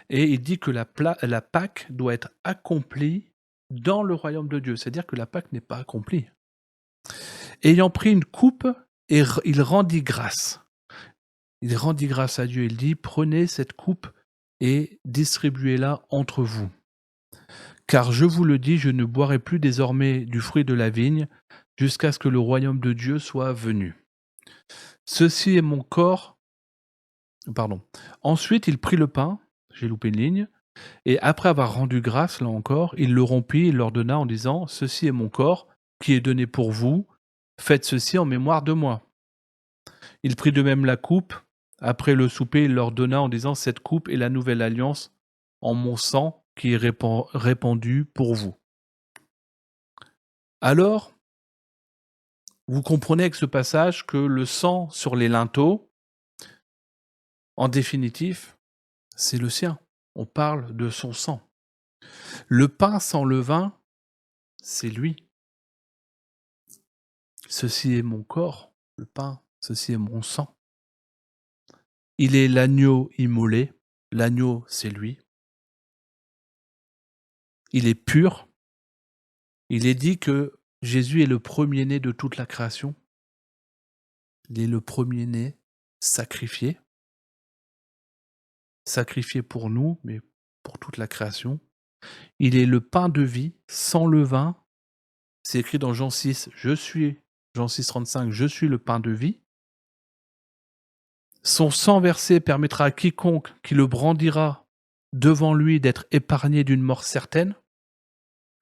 Et il dit que la Pâque doit être accomplie dans le royaume de Dieu. C'est-à-dire que la Pâque n'est pas accomplie. Ayant pris une coupe, il rendit grâce. Il rendit grâce à Dieu. Il dit: «Prenez cette coupe et distribuez-la entre vous. Car je vous le dis, je ne boirai plus désormais du fruit de la vigne jusqu'à ce que le royaume de Dieu soit venu. Ceci est mon corps.» Pardon. Ensuite, il prit le pain, j'ai loupé une ligne, et après avoir rendu grâce, là encore, il le rompit et leur donna en disant: «Ceci est mon corps qui est donné pour vous. Faites ceci en mémoire de moi.» Il prit de même la coupe. Après le souper, il leur donna en disant: «Cette coupe est la nouvelle alliance en mon sang qui est répandu pour vous.» Alors, vous comprenez avec ce passage que le sang sur les linteaux, en définitif, c'est le sien. On parle de son sang. Le pain sans levain, c'est lui. Ceci est mon corps, le pain, ceci est mon sang. Il est l'agneau immolé. L'agneau, c'est lui. Il est pur. Il est dit que Jésus est le premier-né de toute la création. Il est le premier-né sacrifié. Sacrifié pour nous, mais pour toute la création. Il est le pain de vie, sans levain. C'est écrit dans Jean 6, Jean 6, 35, je suis le pain de vie. Son sang versé permettra à quiconque qui le brandira devant lui d'être épargné d'une mort certaine.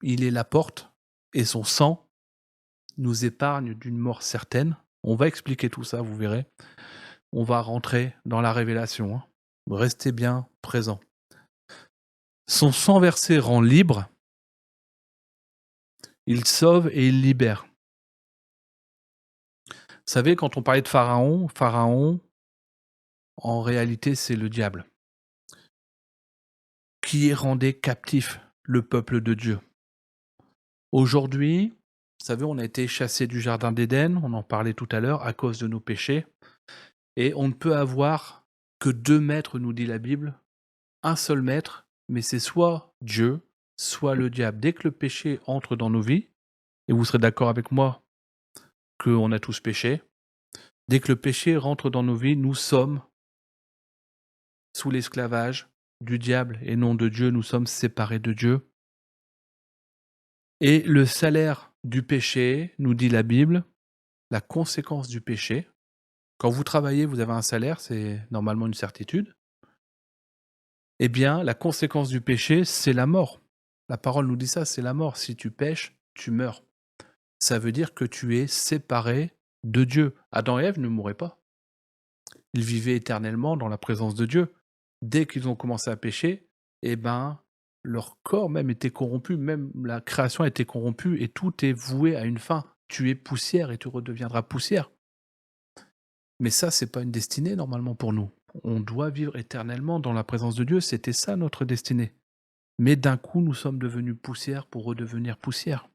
Il est la porte et son sang nous épargne d'une mort certaine. On va expliquer tout ça, vous verrez. On va rentrer dans la révélation, hein. Restez bien présents. Son sang versé rend libre. Il sauve et il libère. Vous savez, quand on parlait de Pharaon, en réalité, c'est le diable qui rendait captif le peuple de Dieu. Aujourd'hui, vous savez, on a été chassés du jardin d'Éden, on en parlait tout à l'heure, à cause de nos péchés. Et on ne peut avoir que 2 maîtres, nous dit la Bible, un seul maître, mais c'est soit Dieu, soit le diable. Dès que le péché entre dans nos vies, et vous serez d'accord avec moi qu'on a tous péché, dès que le péché rentre dans nos vies, nous sommes sous l'esclavage du diable et non de Dieu, nous sommes séparés de Dieu. Et le salaire du péché, nous dit la Bible, la conséquence du péché. Quand vous travaillez, vous avez un salaire, c'est normalement une certitude. Eh bien, la conséquence du péché, c'est la mort. La parole nous dit ça, c'est la mort. Si tu pèches, tu meurs. Ça veut dire que tu es séparé de Dieu. Adam et Ève ne mouraient pas. Ils vivaient éternellement dans la présence de Dieu. Dès qu'ils ont commencé à pécher, eh ben, leur corps même était corrompu, même la création était corrompue et tout est voué à une fin. Tu es poussière et tu redeviendras poussière. Mais ça, c'est pas une destinée normalement pour nous. On doit vivre éternellement dans la présence de Dieu, c'était ça notre destinée. Mais d'un coup, nous sommes devenus poussière pour redevenir poussière.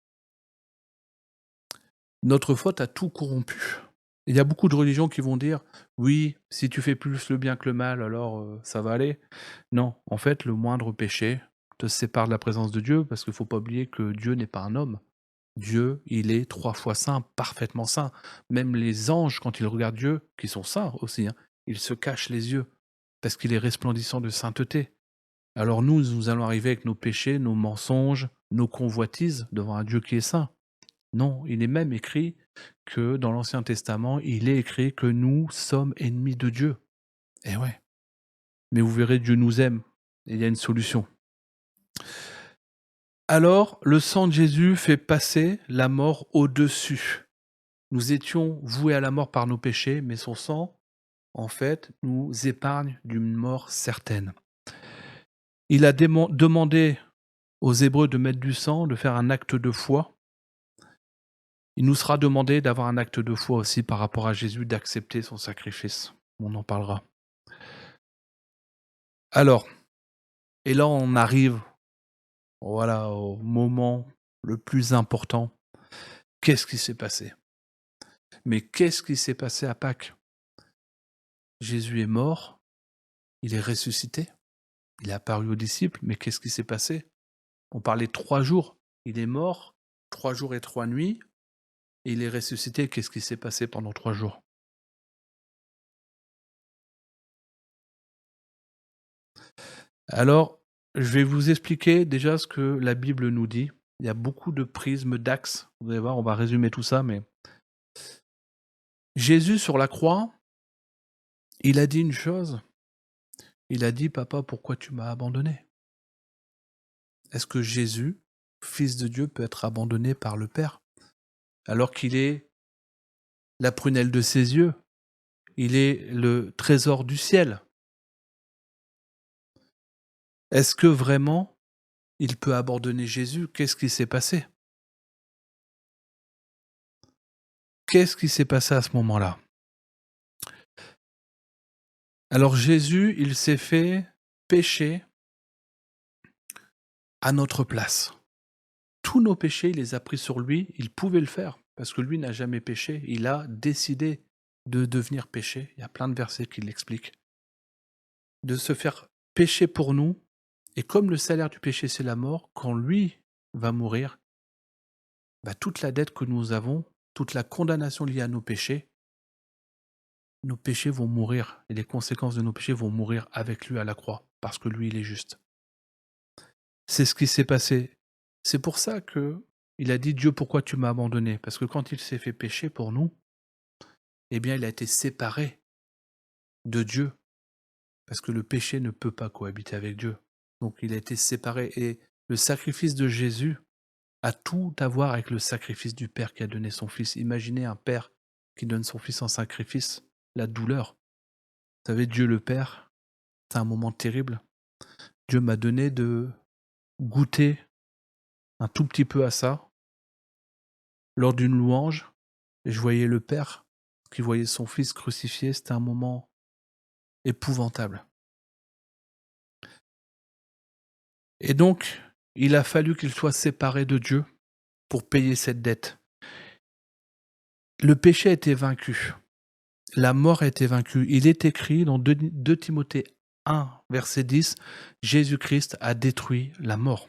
Notre faute a tout corrompu. Il y a beaucoup de religions qui vont dire: «Oui, si tu fais plus le bien que le mal, alors ça va aller.» Non, en fait, le moindre péché te sépare de la présence de Dieu, parce qu'il ne faut pas oublier que Dieu n'est pas un homme. Dieu, il est 3 fois saint, parfaitement saint. Même les anges, quand ils regardent Dieu, qui sont saints aussi, hein, ils se cachent les yeux, parce qu'il est resplendissant de sainteté. Alors nous allons arriver avec nos péchés, nos mensonges, nos convoitises devant un Dieu qui est saint. Non, il est même écrit que dans l'Ancien Testament, il est écrit que nous sommes ennemis de Dieu. Eh ouais. Mais vous verrez, Dieu nous aime et il y a une solution. Alors, le sang de Jésus fait passer la mort au-dessus. Nous étions voués à la mort par nos péchés, mais son sang, en fait, nous épargne d'une mort certaine. Il a demandé aux Hébreux de mettre du sang, de faire un acte de foi. Il nous sera demandé d'avoir un acte de foi aussi par rapport à Jésus, d'accepter son sacrifice. On en parlera. Alors, et là on arrive, voilà, au moment le plus important. Qu'est-ce qui s'est passé? Mais qu'est-ce qui s'est passé à Pâques? Jésus est mort, il est ressuscité, il est apparu aux disciples, mais qu'est-ce qui s'est passé? On parlait 3 jours. Il est mort, 3 jours et 3 nuits, et il est ressuscité. Qu'est-ce qui s'est passé pendant 3 jours? Alors, je vais vous expliquer déjà ce que la Bible nous dit. Il y a beaucoup de prismes, d'axes. Vous allez voir, on va résumer tout ça, mais Jésus sur la croix, il a dit une chose. Il a dit: «Papa, pourquoi tu m'as abandonné?» Est-ce que Jésus, fils de Dieu, peut être abandonné par le Père? Alors qu'il est la prunelle de ses yeux, il est le trésor du ciel. Est-ce que vraiment il peut abandonner Jésus? Qu'est-ce qui s'est passé? Qu'est-ce qui s'est passé à ce moment-là? Alors Jésus, il s'est fait pécher à notre place. Tous nos péchés, il les a pris sur lui, il pouvait le faire, parce que lui n'a jamais péché, il a décidé de devenir péché. Il y a plein de versets qui l'expliquent. De se faire pécher pour nous, et comme le salaire du péché c'est la mort, quand lui va mourir, bah, toute la dette que nous avons, toute la condamnation liée à nos péchés vont mourir, et les conséquences de nos péchés vont mourir avec lui à la croix, parce que lui il est juste. C'est ce qui s'est passé. C'est pour ça que il a dit: «Dieu, pourquoi tu m'as abandonné?» Parce que quand il s'est fait pécher pour nous, eh bien, il a été séparé de Dieu, parce que le péché ne peut pas cohabiter avec Dieu. Donc il a été séparé, et le sacrifice de Jésus a tout à voir avec le sacrifice du Père qui a donné son Fils. Imaginez un père qui donne son Fils en sacrifice, la douleur. Vous savez, Dieu le Père, c'est un moment terrible. Dieu m'a donné de goûter un tout petit peu à ça lors d'une louange, et je voyais le Père qui voyait son Fils crucifié. C'était un moment épouvantable. Et donc, il a fallu qu'il soit séparé de Dieu pour payer cette dette. Le péché a été vaincu. La mort a été vaincue. Il est écrit dans 2 Timothée 1, verset 10, Jésus-Christ a détruit la mort.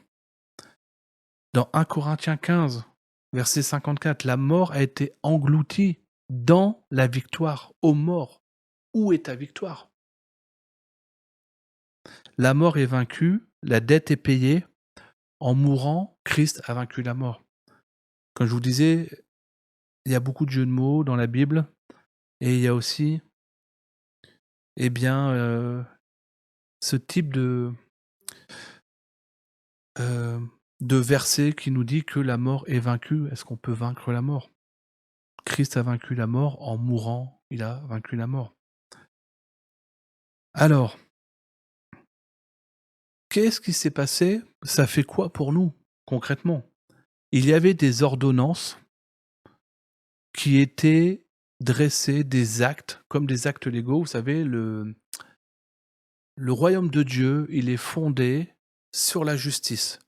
Dans 1 Corinthiens 15, verset 54, la mort a été engloutie dans la victoire. Ô mort, où est ta victoire? La mort est vaincue, la dette est payée. En mourant, Christ a vaincu la mort. Comme je vous disais, il y a beaucoup de jeux de mots dans la Bible, et il y a aussi, eh bien, ce type de verset qui nous dit que la mort est vaincue. Est-ce qu'on peut vaincre la mort? Christ a vaincu la mort en mourant, il a vaincu la mort. Alors, qu'est-ce qui s'est passé? Ça fait quoi pour nous, concrètement? Il y avait des ordonnances qui étaient dressées, des actes, comme des actes légaux. Vous savez, le royaume de Dieu, il est fondé sur la justice.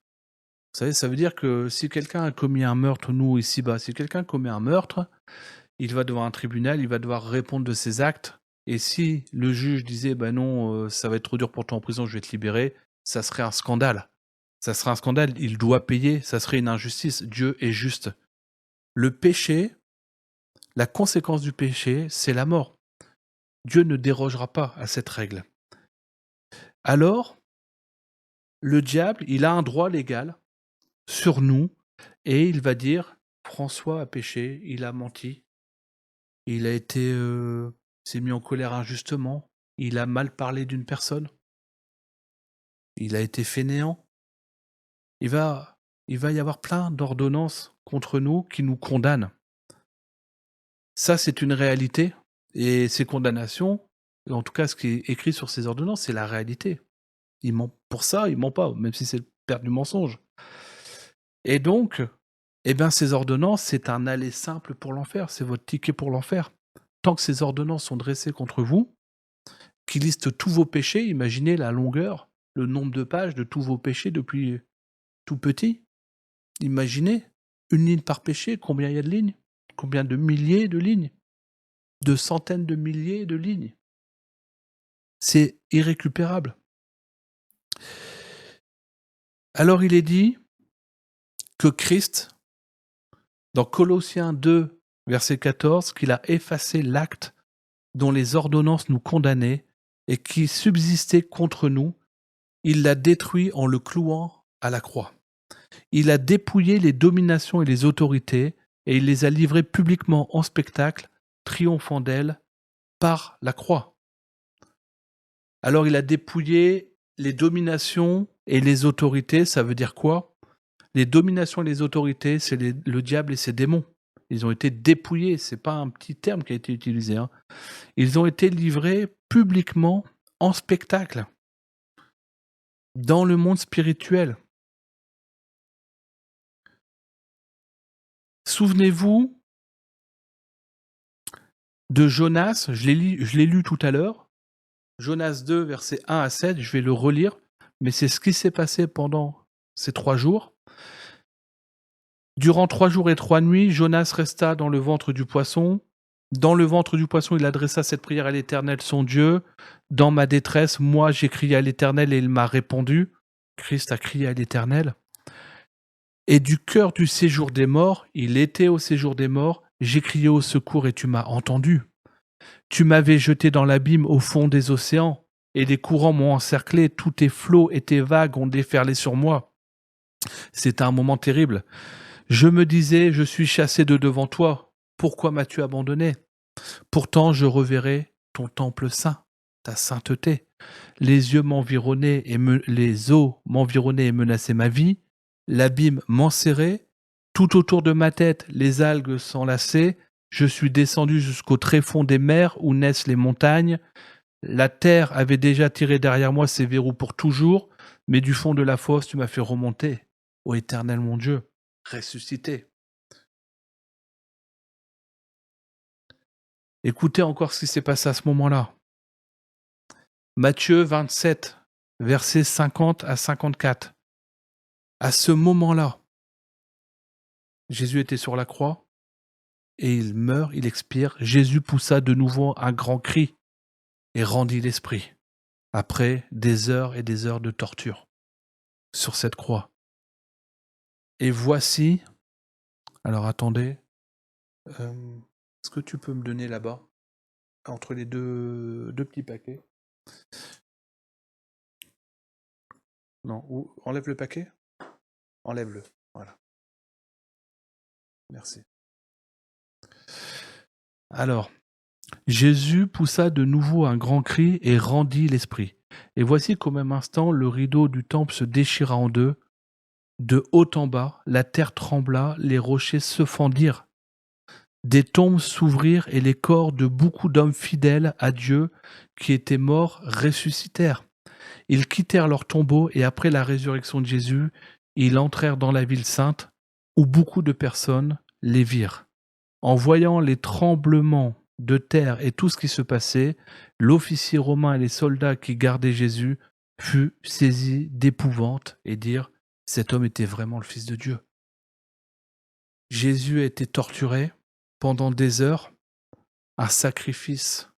Vous savez, ça veut dire que si quelqu'un a commis un meurtre, nous ici-bas, si quelqu'un commet un meurtre, il va devant un tribunal, il va devoir répondre de ses actes. Et si le juge disait: «Ben non, ça va être trop dur pour toi en prison, je vais te libérer», ça serait un scandale. Ça serait un scandale, il doit payer, ça serait une injustice. Dieu est juste. Le péché, la conséquence du péché, c'est la mort. Dieu ne dérogera pas à cette règle. Alors, le diable, il a un droit légal sur nous, et il va dire: «François a péché, il a menti, il a été, s'est mis en colère injustement, il a mal parlé d'une personne, il a été fainéant». Il va il va y avoir plein d'ordonnances contre nous qui nous condamnent. Ça, c'est une réalité, et ces condamnations, en tout cas ce qui est écrit sur ces ordonnances, c'est la réalité. Il ment pour ça, il ment pas, même si c'est le père du mensonge, et donc Eh bien, ces ordonnances, c'est un aller simple pour l'enfer, c'est votre ticket pour l'enfer. Tant que ces ordonnances sont dressées contre vous, qui listent tous vos péchés, imaginez la longueur, le nombre de pages de tous vos péchés depuis tout petit. Imaginez, une ligne par péché, combien il y a de lignes? Combien de milliers de lignes? De centaines de milliers de lignes. C'est irrécupérable. Alors il est dit que Christ, dans Colossiens 2, verset 14, qu'il a effacé l'acte dont les ordonnances nous condamnaient et qui subsistait contre nous, il l'a détruit en le clouant à la croix. Il a dépouillé les dominations et les autorités et il les a livrées publiquement en spectacle, triomphant d'elles par la croix. Alors il a dépouillé les dominations et les autorités, ça veut dire quoi? Les dominations et les autorités, c'est le diable et ses démons. Ils ont été dépouillés, c'est pas un petit terme qui a été utilisé, hein. Ils ont été livrés publiquement en spectacle, dans le monde spirituel. Souvenez-vous de Jonas, je l'ai lu tout à l'heure, Jonas 2, versets 1 à 7, je vais le relire, mais c'est ce qui s'est passé pendant ces 3 jours. Durant 3 jours et 3 nuits, Jonas resta dans le ventre du poisson. Dans le ventre du poisson, il adressa cette prière à l'Éternel, son Dieu. Dans ma détresse, moi, j'ai crié à l'Éternel et il m'a répondu. Christ a crié à l'Éternel. Et du cœur du séjour des morts, il était au séjour des morts, j'ai crié au secours et tu m'as entendu. Tu m'avais jeté dans l'abîme au fond des océans, et les courants m'ont encerclé, tous tes flots et tes vagues ont déferlé sur moi. C'était un moment terrible. Je me disais, je suis chassé de devant toi. Pourquoi m'as-tu abandonné? Pourtant, je reverrai ton temple saint, ta sainteté. Les yeux m'environnaient et les eaux m'environnaient et menaçaient ma vie. L'abîme m'enserrait. Tout autour de ma tête, les algues s'enlaçaient. Je suis descendu jusqu'au tréfonds des mers où naissent les montagnes. La terre avait déjà tiré derrière moi ses verrous pour toujours, mais du fond de la fosse, tu m'as fait remonter. Ô Éternel mon Dieu, ressuscité. Écoutez encore ce qui s'est passé à ce moment-là. Matthieu 27, versets 50 à 54. À ce moment-là, Jésus était sur la croix et il meurt, il expire. Jésus poussa de nouveau un grand cri et rendit l'esprit après des heures et des heures de torture sur cette croix. Et voici, alors attendez, est-ce que tu peux me donner là-bas, entre les deux petits paquets? Non, enlève le paquet? Enlève-le, voilà. Merci. Alors, Jésus poussa de nouveau un grand cri et rendit l'esprit. Et voici qu'au même instant, le rideau du temple se déchira en deux. De haut en bas, la terre trembla, les rochers se fendirent. Des tombes s'ouvrirent et les corps de beaucoup d'hommes fidèles à Dieu qui étaient morts ressuscitèrent. Ils quittèrent leurs tombeaux et après la résurrection de Jésus, ils entrèrent dans la ville sainte où beaucoup de personnes les virent. En voyant les tremblements de terre et tout ce qui se passait, l'officier romain et les soldats qui gardaient Jésus furent saisis d'épouvante et dirent: cet homme était vraiment le Fils de Dieu. Jésus a été torturé pendant des heures, un sacrifice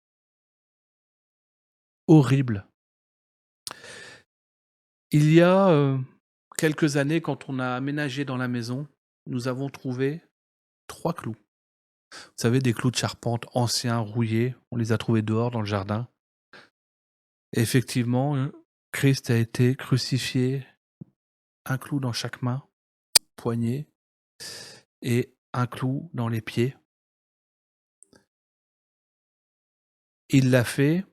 horrible. Il y a quelques années, quand on a aménagé dans la maison, nous avons trouvé 3 clous. Vous savez, des clous de charpente anciens, rouillés, on les a trouvés dehors dans le jardin. Et effectivement, Christ a été crucifié, un clou dans chaque main, poignet, et un clou dans les pieds. Il l'a fait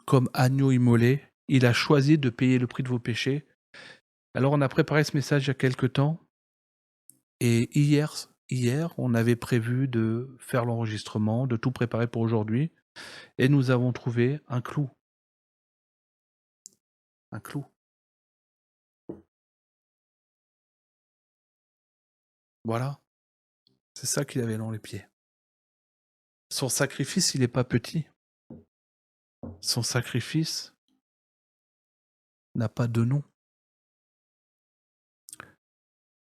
comme agneau immolé. Il a choisi de payer le prix de vos péchés. Alors on a préparé ce message il y a quelque temps. Et hier, on avait prévu de faire l'enregistrement, de tout préparer pour aujourd'hui. Et nous avons trouvé un clou. Un clou. Voilà, c'est ça qu'il avait dans les pieds. Son sacrifice, il est pas petit. Son sacrifice n'a pas de nom.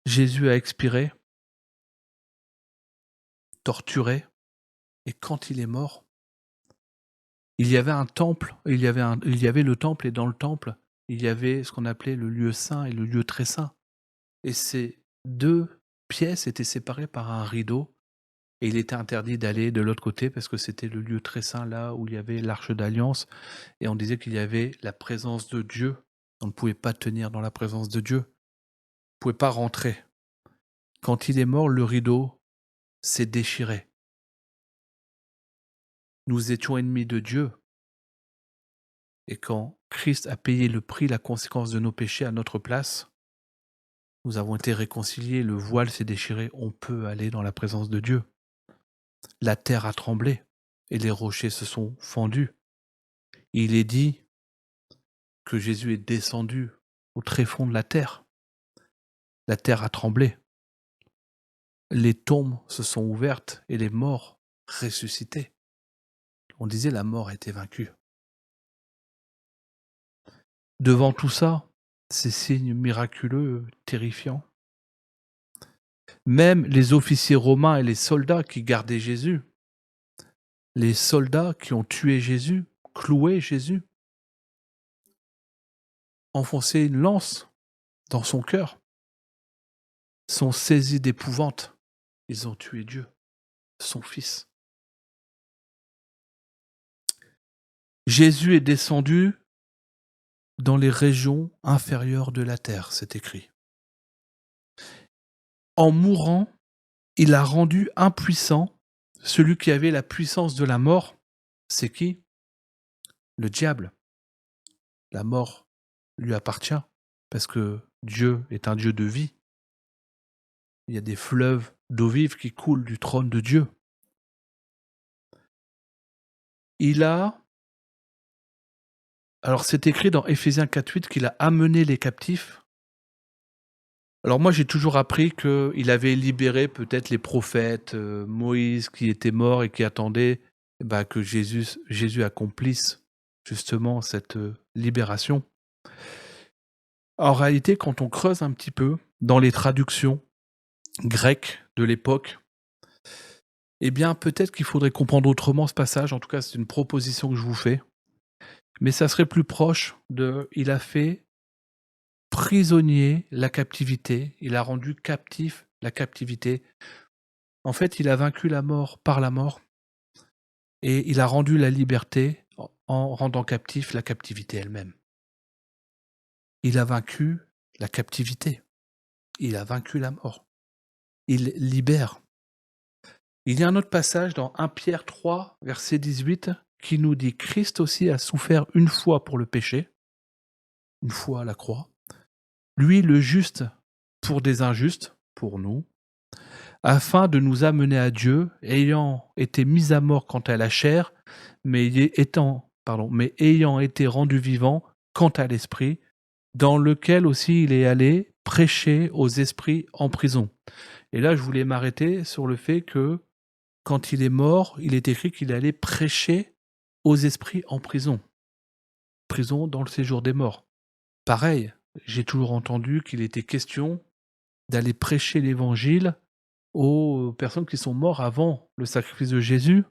Jésus a expiré, torturé, et quand il est mort, il y avait un temple, il y avait le temple, et dans le temple, il y avait ce qu'on appelait le lieu saint et le lieu très saint. Et ces 2 pièces étaient séparées par un rideau, et il était interdit d'aller de l'autre côté parce que c'était le lieu très saint, là où il y avait l'arche d'alliance, et on disait qu'il y avait la présence de Dieu. On ne pouvait pas tenir dans la présence de Dieu. On ne pouvait pas rentrer. Quand il est mort, le rideau s'est déchiré. Nous étions ennemis de Dieu, et quand Christ a payé le prix, la conséquence de nos péchés à notre place, nous avons été réconciliés, le voile s'est déchiré, on peut aller dans la présence de Dieu. La terre a tremblé et les rochers se sont fendus. Il est dit que Jésus est descendu au tréfonds de la terre. La terre a tremblé. Les tombes se sont ouvertes et les morts ressuscités. On disait la mort a été vaincue. Devant tout ça, ces signes miraculeux, terrifiants, même les officiers romains et les soldats qui gardaient Jésus, les soldats qui ont tué Jésus, cloué Jésus, enfoncé une lance dans son cœur, sont saisis d'épouvante. Ils ont tué Dieu, son Fils. Jésus est descendu dans les régions inférieures de la terre, c'est écrit. En mourant, il a rendu impuissant celui qui avait la puissance de la mort. C'est qui? Le diable. La mort lui appartient parce que Dieu est un Dieu de vie. Il y a des fleuves d'eau vive qui coulent du trône de Dieu. Alors c'est écrit dans Éphésiens 4:8 qu'il a amené les captifs. Alors moi j'ai toujours appris qu'il avait libéré peut-être les prophètes, Moïse qui était mort et qui attendait, que Jésus accomplisse justement cette, libération. En réalité, quand on creuse un petit peu dans les traductions grecques de l'époque, eh bien peut-être qu'il faudrait comprendre autrement ce passage, en tout cas c'est une proposition que je vous fais, mais ça serait plus proche de: il a fait prisonnier la captivité, il a rendu captif la captivité. En fait, il a vaincu la mort par la mort et il a rendu la liberté en rendant captif la captivité elle-même. Il a vaincu la captivité, il a vaincu la mort, il libère. Il y a un autre passage dans 1 Pierre 3, verset 18, qui nous dit: Christ aussi a souffert une fois pour le péché, une fois à la croix, lui le juste pour des injustes, pour nous, afin de nous amener à Dieu, ayant été mis à mort quant à la chair, mais ayant été rendu vivant quant à l'esprit, dans lequel aussi il est allé prêcher aux esprits en prison. Et là, je voulais m'arrêter sur le fait que quand il est mort, il est écrit qu'il allait prêcher aux esprits en prison. Prison dans le séjour des morts. Pareil, j'ai toujours entendu qu'il était question d'aller prêcher l'évangile aux personnes qui sont mortes avant le sacrifice de Jésus.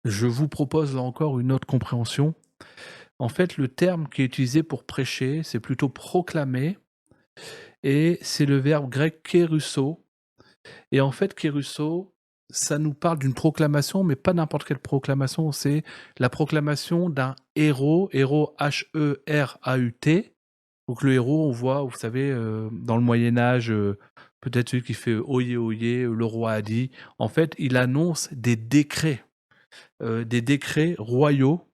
Je vous propose là encore une autre compréhension. En fait, le terme qui est utilisé pour prêcher, c'est plutôt proclamer, et c'est le verbe grec kérusso. Et en fait, kérusso, ça nous parle d'une proclamation, mais pas n'importe quelle proclamation, c'est la proclamation d'un héros, H-E-R-A-U-T. Donc le héros, on voit, vous savez, dans le Moyen-Âge, peut-être celui qui fait oyez, oyez, le roi a dit. En fait, il annonce des décrets royaux.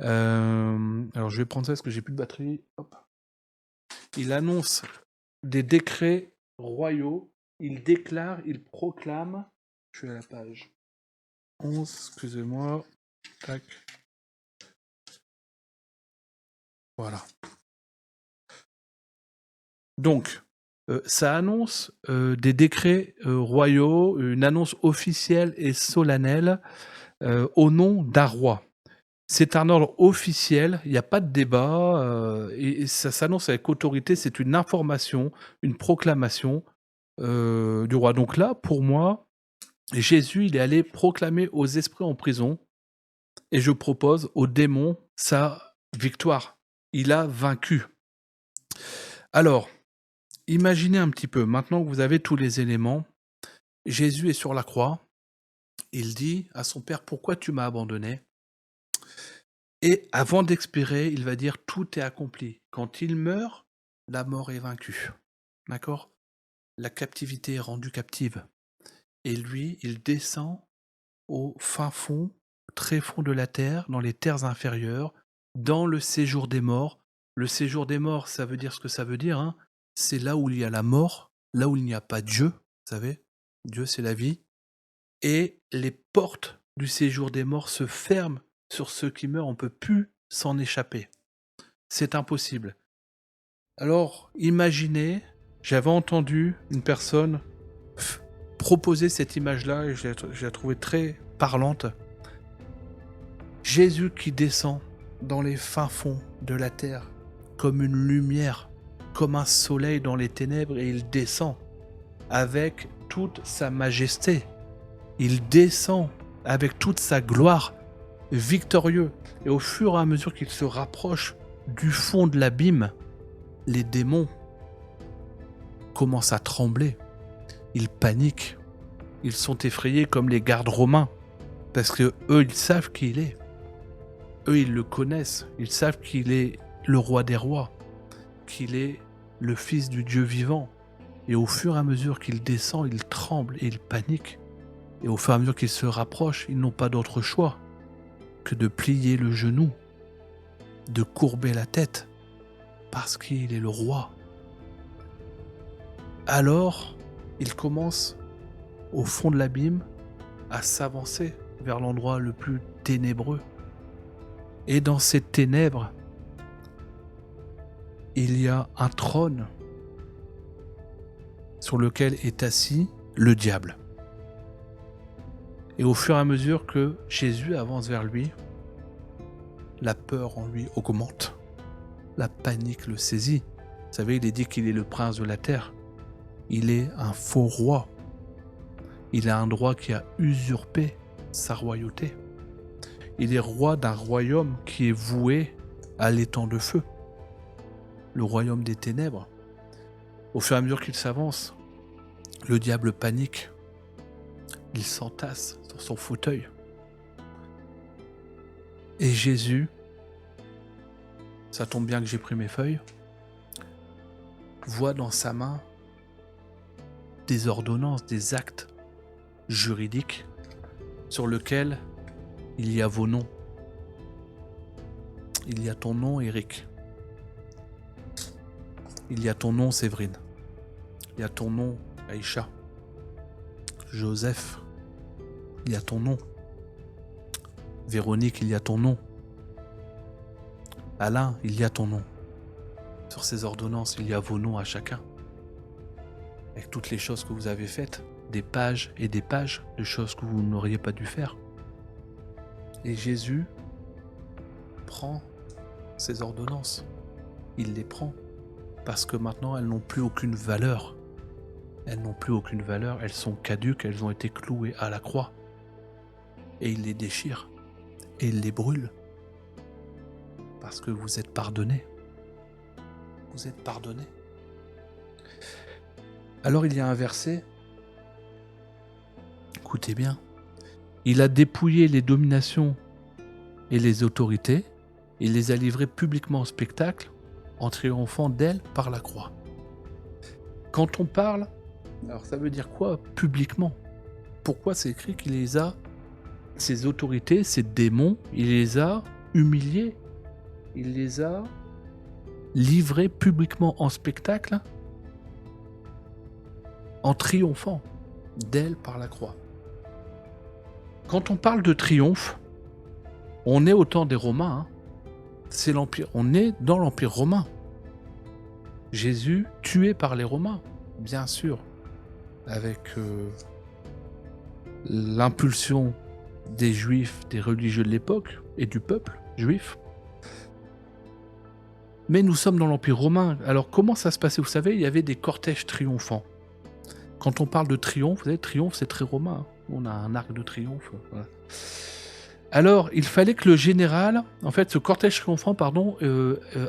Alors je vais prendre ça parce que j'ai plus de batterie. Hop. Il annonce des décrets royaux, il déclare, il proclame. Je suis à la page 11, excusez-moi. Tac. Voilà. Donc, Ça annonce, des décrets, royaux, une annonce officielle et solennelle, au nom d'un roi. C'est un ordre officiel, il y a pas de débat, et ça s'annonce avec autorité, c'est une information, une proclamation, du roi. Donc là, pour moi, Jésus, il est allé proclamer aux esprits en prison et je propose aux démons sa victoire. Il a vaincu. Alors, imaginez un petit peu, maintenant que vous avez tous les éléments, Jésus est sur la croix, il dit à son père: «Pourquoi tu m'as abandonné?» Et avant d'expirer, il va dire: «Tout est accompli». Quand il meurt, la mort est vaincue. D'accord? La captivité est rendue captive. Et lui, il descend au fin fond, très fond de la terre, dans les terres inférieures, dans le séjour des morts. Le séjour des morts, ça veut dire ce que ça veut dire, hein. C'est là où il y a la mort, là où il n'y a pas Dieu, vous savez? Dieu, c'est la vie. Et les portes du séjour des morts se ferment sur ceux qui meurent, on ne peut plus s'en échapper. C'est impossible. Alors, imaginez, j'avais entendu une personne proposer cette image-là et je la trouvais très parlante. Jésus qui descend dans les fins fonds de la terre, comme une lumière, comme un soleil dans les ténèbres, et il descend avec toute sa majesté. Il descend avec toute sa gloire, victorieux. Et au fur et à mesure qu'il se rapproche du fond de l'abîme, les démons commencent à trembler. Ils paniquent. Ils sont effrayés comme les gardes romains. Parce que eux, ils savent qui il est. Eux, ils le connaissent. Ils savent qu'il est le roi des rois. Qu'il est le fils du Dieu vivant. Et au fur et à mesure qu'il descend, ils tremblent et ils paniquent. Et au fur et à mesure qu'ils se rapprochent, ils n'ont pas d'autre choix que de plier le genou, de courber la tête, parce qu'il est le roi. Alors, ils commencent, au fond de l'abîme, à s'avancer vers l'endroit le plus ténébreux. Et dans ces ténèbres, il y a un trône sur lequel est assis le diable. Et au fur et à mesure que Jésus avance vers lui, la peur en lui augmente. La panique le saisit. Vous savez, il est dit qu'il est le prince de la terre. Il est un faux roi. Il a un droit qui a usurpé sa royauté. Il est roi d'un royaume qui est voué à l'étang de feu. Le royaume des ténèbres. Au fur et à mesure qu'il s'avance, le diable panique. Il s'entasse sur son fauteuil. Et Jésus, ça tombe bien que j'ai pris mes feuilles, voit dans sa main des ordonnances, des actes juridiques sur lesquels il y a vos noms. Il y a ton nom, Eric. Il y a ton nom, Séverine. Il y a ton nom, Aïcha. Joseph, il y a ton nom. Véronique, il y a ton nom. Alain, il y a ton nom. Sur ces ordonnances, il y a vos noms à chacun. Avec toutes les choses que vous avez faites, des pages et des pages de choses que vous n'auriez pas dû faire. Et Jésus prend ces ordonnances. Il les prend parce que maintenant, elles n'ont plus aucune valeur. Elles n'ont plus aucune valeur, elles sont caduques, elles ont été clouées à la croix. Et il les déchire. Et il les brûle. Parce que vous êtes pardonnés. Vous êtes pardonnés. Alors il y a un verset. Écoutez bien. Il a dépouillé les dominations et les autorités. Il les a livrées publiquement au spectacle en triomphant d'elles par la croix. Quand on parle, alors ça veut dire quoi publiquement? Pourquoi c'est écrit qu'il les a, ces autorités, ces démons, il les a humiliés, il les a livrés publiquement en spectacle, en triomphant d'elles par la croix. Quand on parle de triomphe, on est au temps des Romains, hein. C'est l'Empire, on est dans l'Empire romain. Jésus tué par les Romains. bien sûr, avec l'impulsion des juifs, des religieux de l'époque et du peuple juif. Mais nous sommes dans l'Empire romain. Alors comment ça se passait? Vous savez, il y avait des cortèges triomphants. Quand on parle de triomphe, vous savez, triomphe c'est très romain, hein. On a un arc de triomphe. Voilà. Alors, il fallait que le général, en fait, ce cortège triomphant, pardon,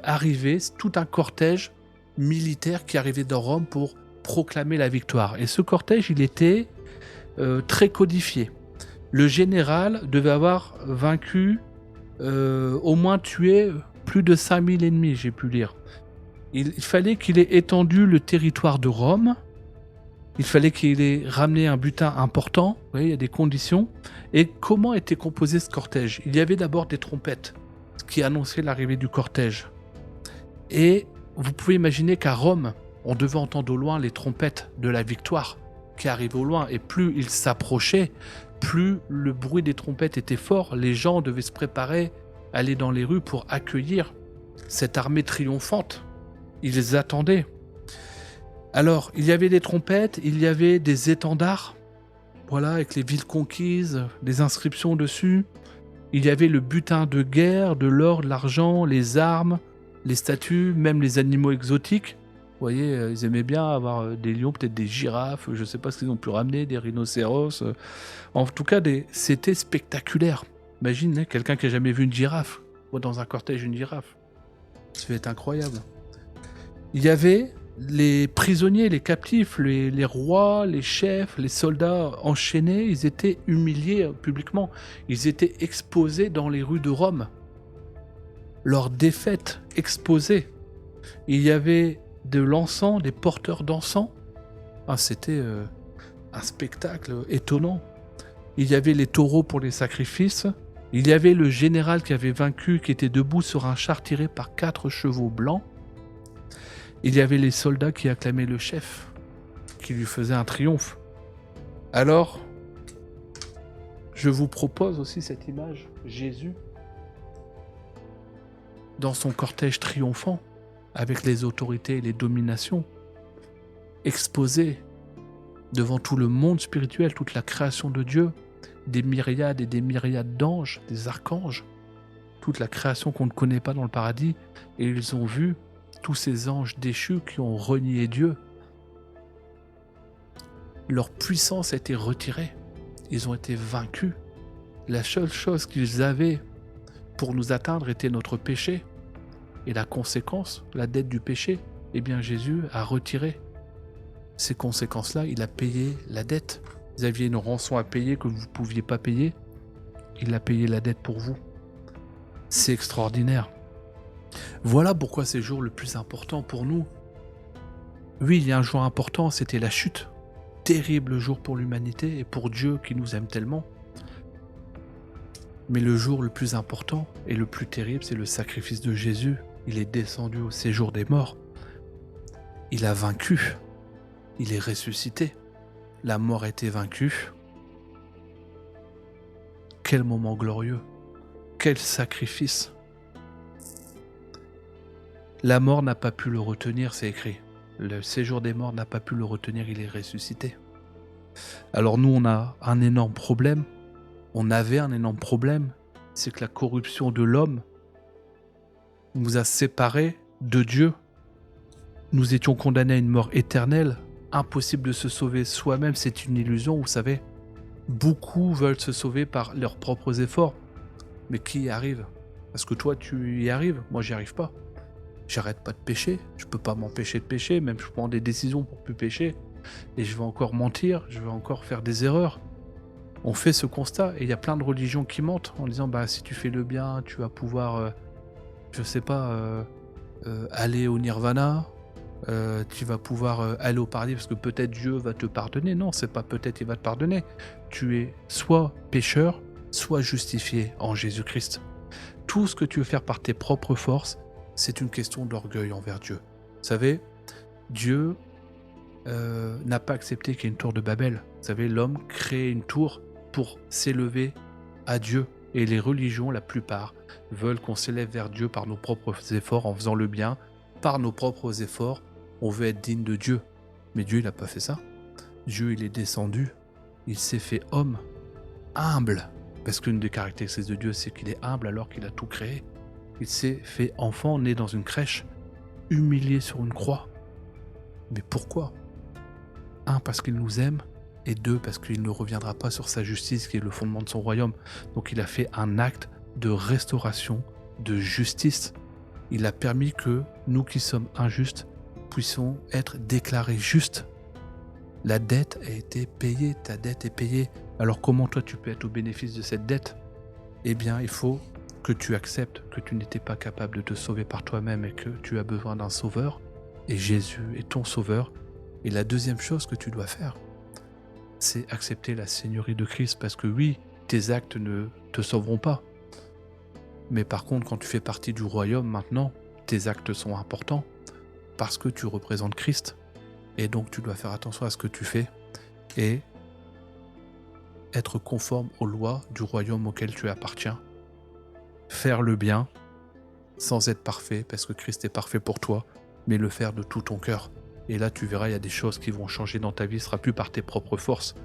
arrivait, tout un cortège militaire qui arrivait dans Rome pour proclamer la victoire. Et ce cortège, il était très codifié. Le général devait avoir vaincu, au moins tué plus de 5000 ennemis, j'ai pu lire. Il fallait qu'il ait étendu le territoire de Rome. Il fallait qu'il ait ramené un butin important. Vous voyez, il y a des conditions. Et comment était composé ce cortège? Il y avait d'abord des trompettes qui annonçaient l'arrivée du cortège. Et vous pouvez imaginer qu'à Rome, on devait entendre au loin les trompettes de la victoire qui arrivaient au loin. Et plus ils s'approchaient, plus le bruit des trompettes était fort. Les gens devaient se préparer, aller dans les rues pour accueillir cette armée triomphante. Ils attendaient. Alors, il y avait des trompettes, il y avait des étendards, voilà, avec les villes conquises, des inscriptions dessus. Il y avait le butin de guerre, de l'or, de l'argent, les armes, les statues, même les animaux exotiques. Vous voyez, ils aimaient bien avoir des lions, peut-être des girafes, je ne sais pas ce qu'ils ont pu ramener, des rhinocéros. En tout cas, c'était spectaculaire. Imagine, hein, quelqu'un qui n'a jamais vu une girafe, ou dans un cortège une girafe. Ça va être incroyable. Il y avait les prisonniers, les captifs, les rois, les chefs, les soldats enchaînés, ils étaient humiliés publiquement. Ils étaient exposés dans les rues de Rome. Leur défaite exposée. Il y avait de l'encens, des porteurs d'encens. Ah, c'était un spectacle étonnant. Il y avait les taureaux pour les sacrifices. Il y avait le général qui avait vaincu, qui était debout sur un char tiré par 4 chevaux blancs. Il y avait les soldats qui acclamaient le chef, qui lui faisaient un triomphe. Alors, je vous propose aussi cette image, Jésus, dans son cortège triomphant, avec les autorités et les dominations, exposé devant tout le monde spirituel, toute la création de Dieu, des myriades et des myriades d'anges, des archanges, toute la création qu'on ne connaît pas dans le paradis, et ils ont vu tous ces anges déchus qui ont renié Dieu. Leur puissance a été retirée. Ils ont été vaincus. La seule chose qu'ils avaient pour nous atteindre était notre péché. Et la conséquence, la dette du péché, eh bien Jésus a retiré ces conséquences-là. Il a payé la dette. Vous aviez une rançon à payer que vous ne pouviez pas payer. Il a payé la dette pour vous. C'est extraordinaire. Voilà pourquoi c'est le jour le plus important pour nous. Oui, il y a un jour important, c'était la chute. Terrible jour pour l'humanité et pour Dieu qui nous aime tellement. Mais le jour le plus important et le plus terrible, c'est le sacrifice de Jésus. Il est descendu au séjour des morts. Il a vaincu. Il est ressuscité. La mort a été vaincue. Quel moment glorieux. Quel sacrifice. La mort n'a pas pu le retenir, c'est écrit. Le séjour des morts n'a pas pu le retenir, il est ressuscité. Alors nous, on a un énorme problème. On avait un énorme problème. C'est que la corruption de l'homme nous a séparés de Dieu. Nous étions condamnés à une mort éternelle. Impossible de se sauver soi-même, c'est une illusion, vous savez. Beaucoup veulent se sauver par leurs propres efforts. Mais qui y arrive? Parce que toi, tu y arrives. Moi, j'y arrive pas. J'arrête pas de pécher, je peux pas m'empêcher de pécher, même je prends des décisions pour plus pécher, et je vais encore mentir, je vais encore faire des erreurs. On fait ce constat, et il y a plein de religions qui mentent, en disant, bah si tu fais le bien, tu vas pouvoir, je sais pas, aller au nirvana, tu vas pouvoir aller au paradis, parce que peut-être Dieu va te pardonner. Non, c'est pas peut-être il va te pardonner. Tu es soit pécheur, soit justifié en Jésus-Christ. Tout ce que tu veux faire par tes propres forces, c'est une question d'orgueil envers Dieu. Vous savez, Dieu n'a pas accepté qu'il y ait une tour de Babel. Vous savez, l'homme crée une tour pour s'élever à Dieu. Et les religions, la plupart, veulent qu'on s'élève vers Dieu par nos propres efforts, en faisant le bien. Par nos propres efforts, on veut être digne de Dieu. Mais Dieu, il n'a pas fait ça. Dieu, il est descendu, il s'est fait homme, humble. Parce qu'une des caractéristiques de Dieu, c'est qu'il est humble alors qu'il a tout créé. Il s'est fait enfant, né dans une crèche, humilié sur une croix. Mais pourquoi ? Un, parce qu'il nous aime, et deux, parce qu'il ne reviendra pas sur sa justice qui est le fondement de son royaume. Donc il a fait un acte de restauration, de justice. Il a permis que nous qui sommes injustes puissions être déclarés justes. La dette a été payée, ta dette est payée. Alors comment toi tu peux être au bénéfice de cette dette ? Eh bien il faut que tu acceptes que tu n'étais pas capable de te sauver par toi-même et que tu as besoin d'un sauveur. Et Jésus est ton sauveur. Et la deuxième chose que tu dois faire, c'est accepter la seigneurie de Christ, parce que oui, tes actes ne te sauveront pas. Mais par contre, quand tu fais partie du royaume maintenant, tes actes sont importants, parce que tu représentes Christ. Et donc tu dois faire attention à ce que tu fais, et être conforme aux lois du royaume auquel tu appartiens. Faire le bien, sans être parfait, parce que Christ est parfait pour toi, mais le faire de tout ton cœur. Et là, tu verras, il y a des choses qui vont changer dans ta vie. Ce ne sera plus par tes propres forces,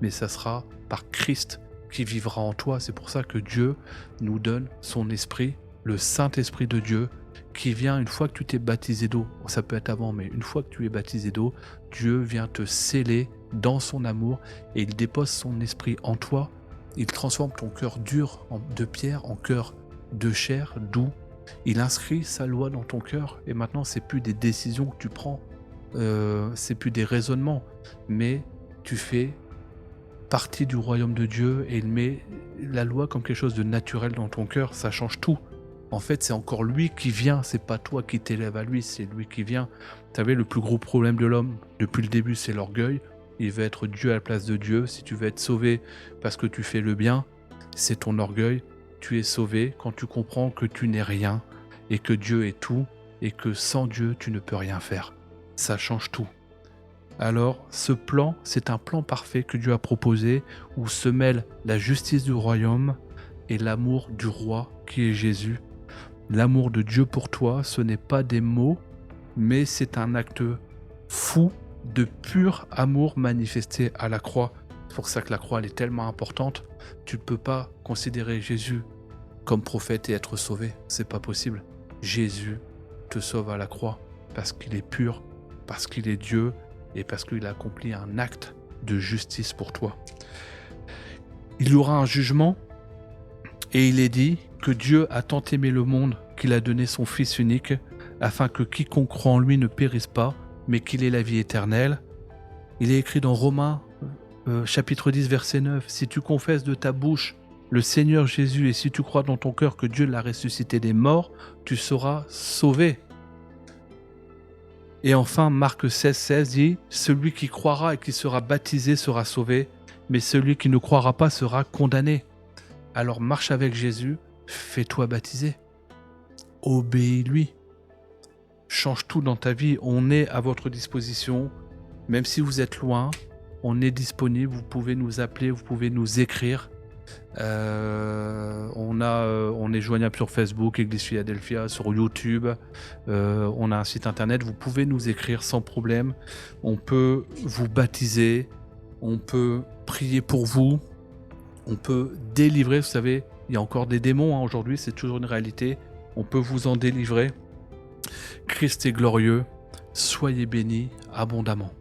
mais ça sera par Christ qui vivra en toi. C'est pour ça que Dieu nous donne son esprit, le Saint-Esprit de Dieu, qui vient une fois que tu t'es baptisé d'eau. Ça peut être avant, mais une fois que tu es baptisé d'eau, Dieu vient te sceller dans son amour et il dépose son esprit en toi. Il transforme ton cœur dur de pierre en cœur de chair, doux. Il inscrit sa loi dans ton cœur et maintenant, c'est plus des décisions que tu prends. C'est plus des raisonnements, mais tu fais partie du royaume de Dieu et il met la loi comme quelque chose de naturel dans ton cœur. Ça change tout. En fait, c'est encore lui qui vient, c'est pas toi qui t'élèves à lui, c'est lui qui vient. Vous savez, le plus gros problème de l'homme depuis le début, c'est l'orgueil. Il veut être Dieu à la place de Dieu. Si tu veux être sauvé parce que tu fais le bien, c'est ton orgueil. Tu es sauvé quand tu comprends que tu n'es rien et que Dieu est tout et que sans Dieu, tu ne peux rien faire. Ça change tout. Alors, ce plan, c'est un plan parfait que Dieu a proposé où se mêlent la justice du royaume et l'amour du roi qui est Jésus. L'amour de Dieu pour toi, ce n'est pas des mots, mais c'est un acte fou de pur amour manifesté à la croix. C'est pour ça que la croix, elle est tellement importante. Tu ne peux pas considérer Jésus comme prophète et être sauvé. C'est pas possible. Jésus te sauve à la croix parce qu'il est pur, parce qu'il est Dieu et parce qu'il a accompli un acte de justice pour toi. Il y aura un jugement et il est dit que Dieu a tant aimé le monde qu'il a donné son Fils unique afin que quiconque croit en lui ne périsse pas mais qu'il ait la vie éternelle. Il est écrit dans Romains chapitre 10 verset 9, « Si tu confesses de ta bouche le Seigneur Jésus et si tu crois dans ton cœur que Dieu l'a ressuscité des morts, tu seras sauvé. » Et enfin, Marc 16 dit « Celui qui croira et qui sera baptisé sera sauvé, mais celui qui ne croira pas sera condamné. » Alors marche avec Jésus, fais-toi baptiser, obéis-lui, change tout dans ta vie, on est à votre disposition, même si vous êtes loin, on est disponible, vous pouvez nous appeler, vous pouvez nous écrire. On est joignable sur Facebook, Église Philadelphia, sur YouTube, on a un site internet, vous pouvez nous écrire sans problème, on peut vous baptiser, on peut prier pour vous, on peut délivrer, vous savez, il y a encore des démons aujourd'hui, c'est toujours une réalité, on peut vous en délivrer. Christ est glorieux, soyez bénis abondamment.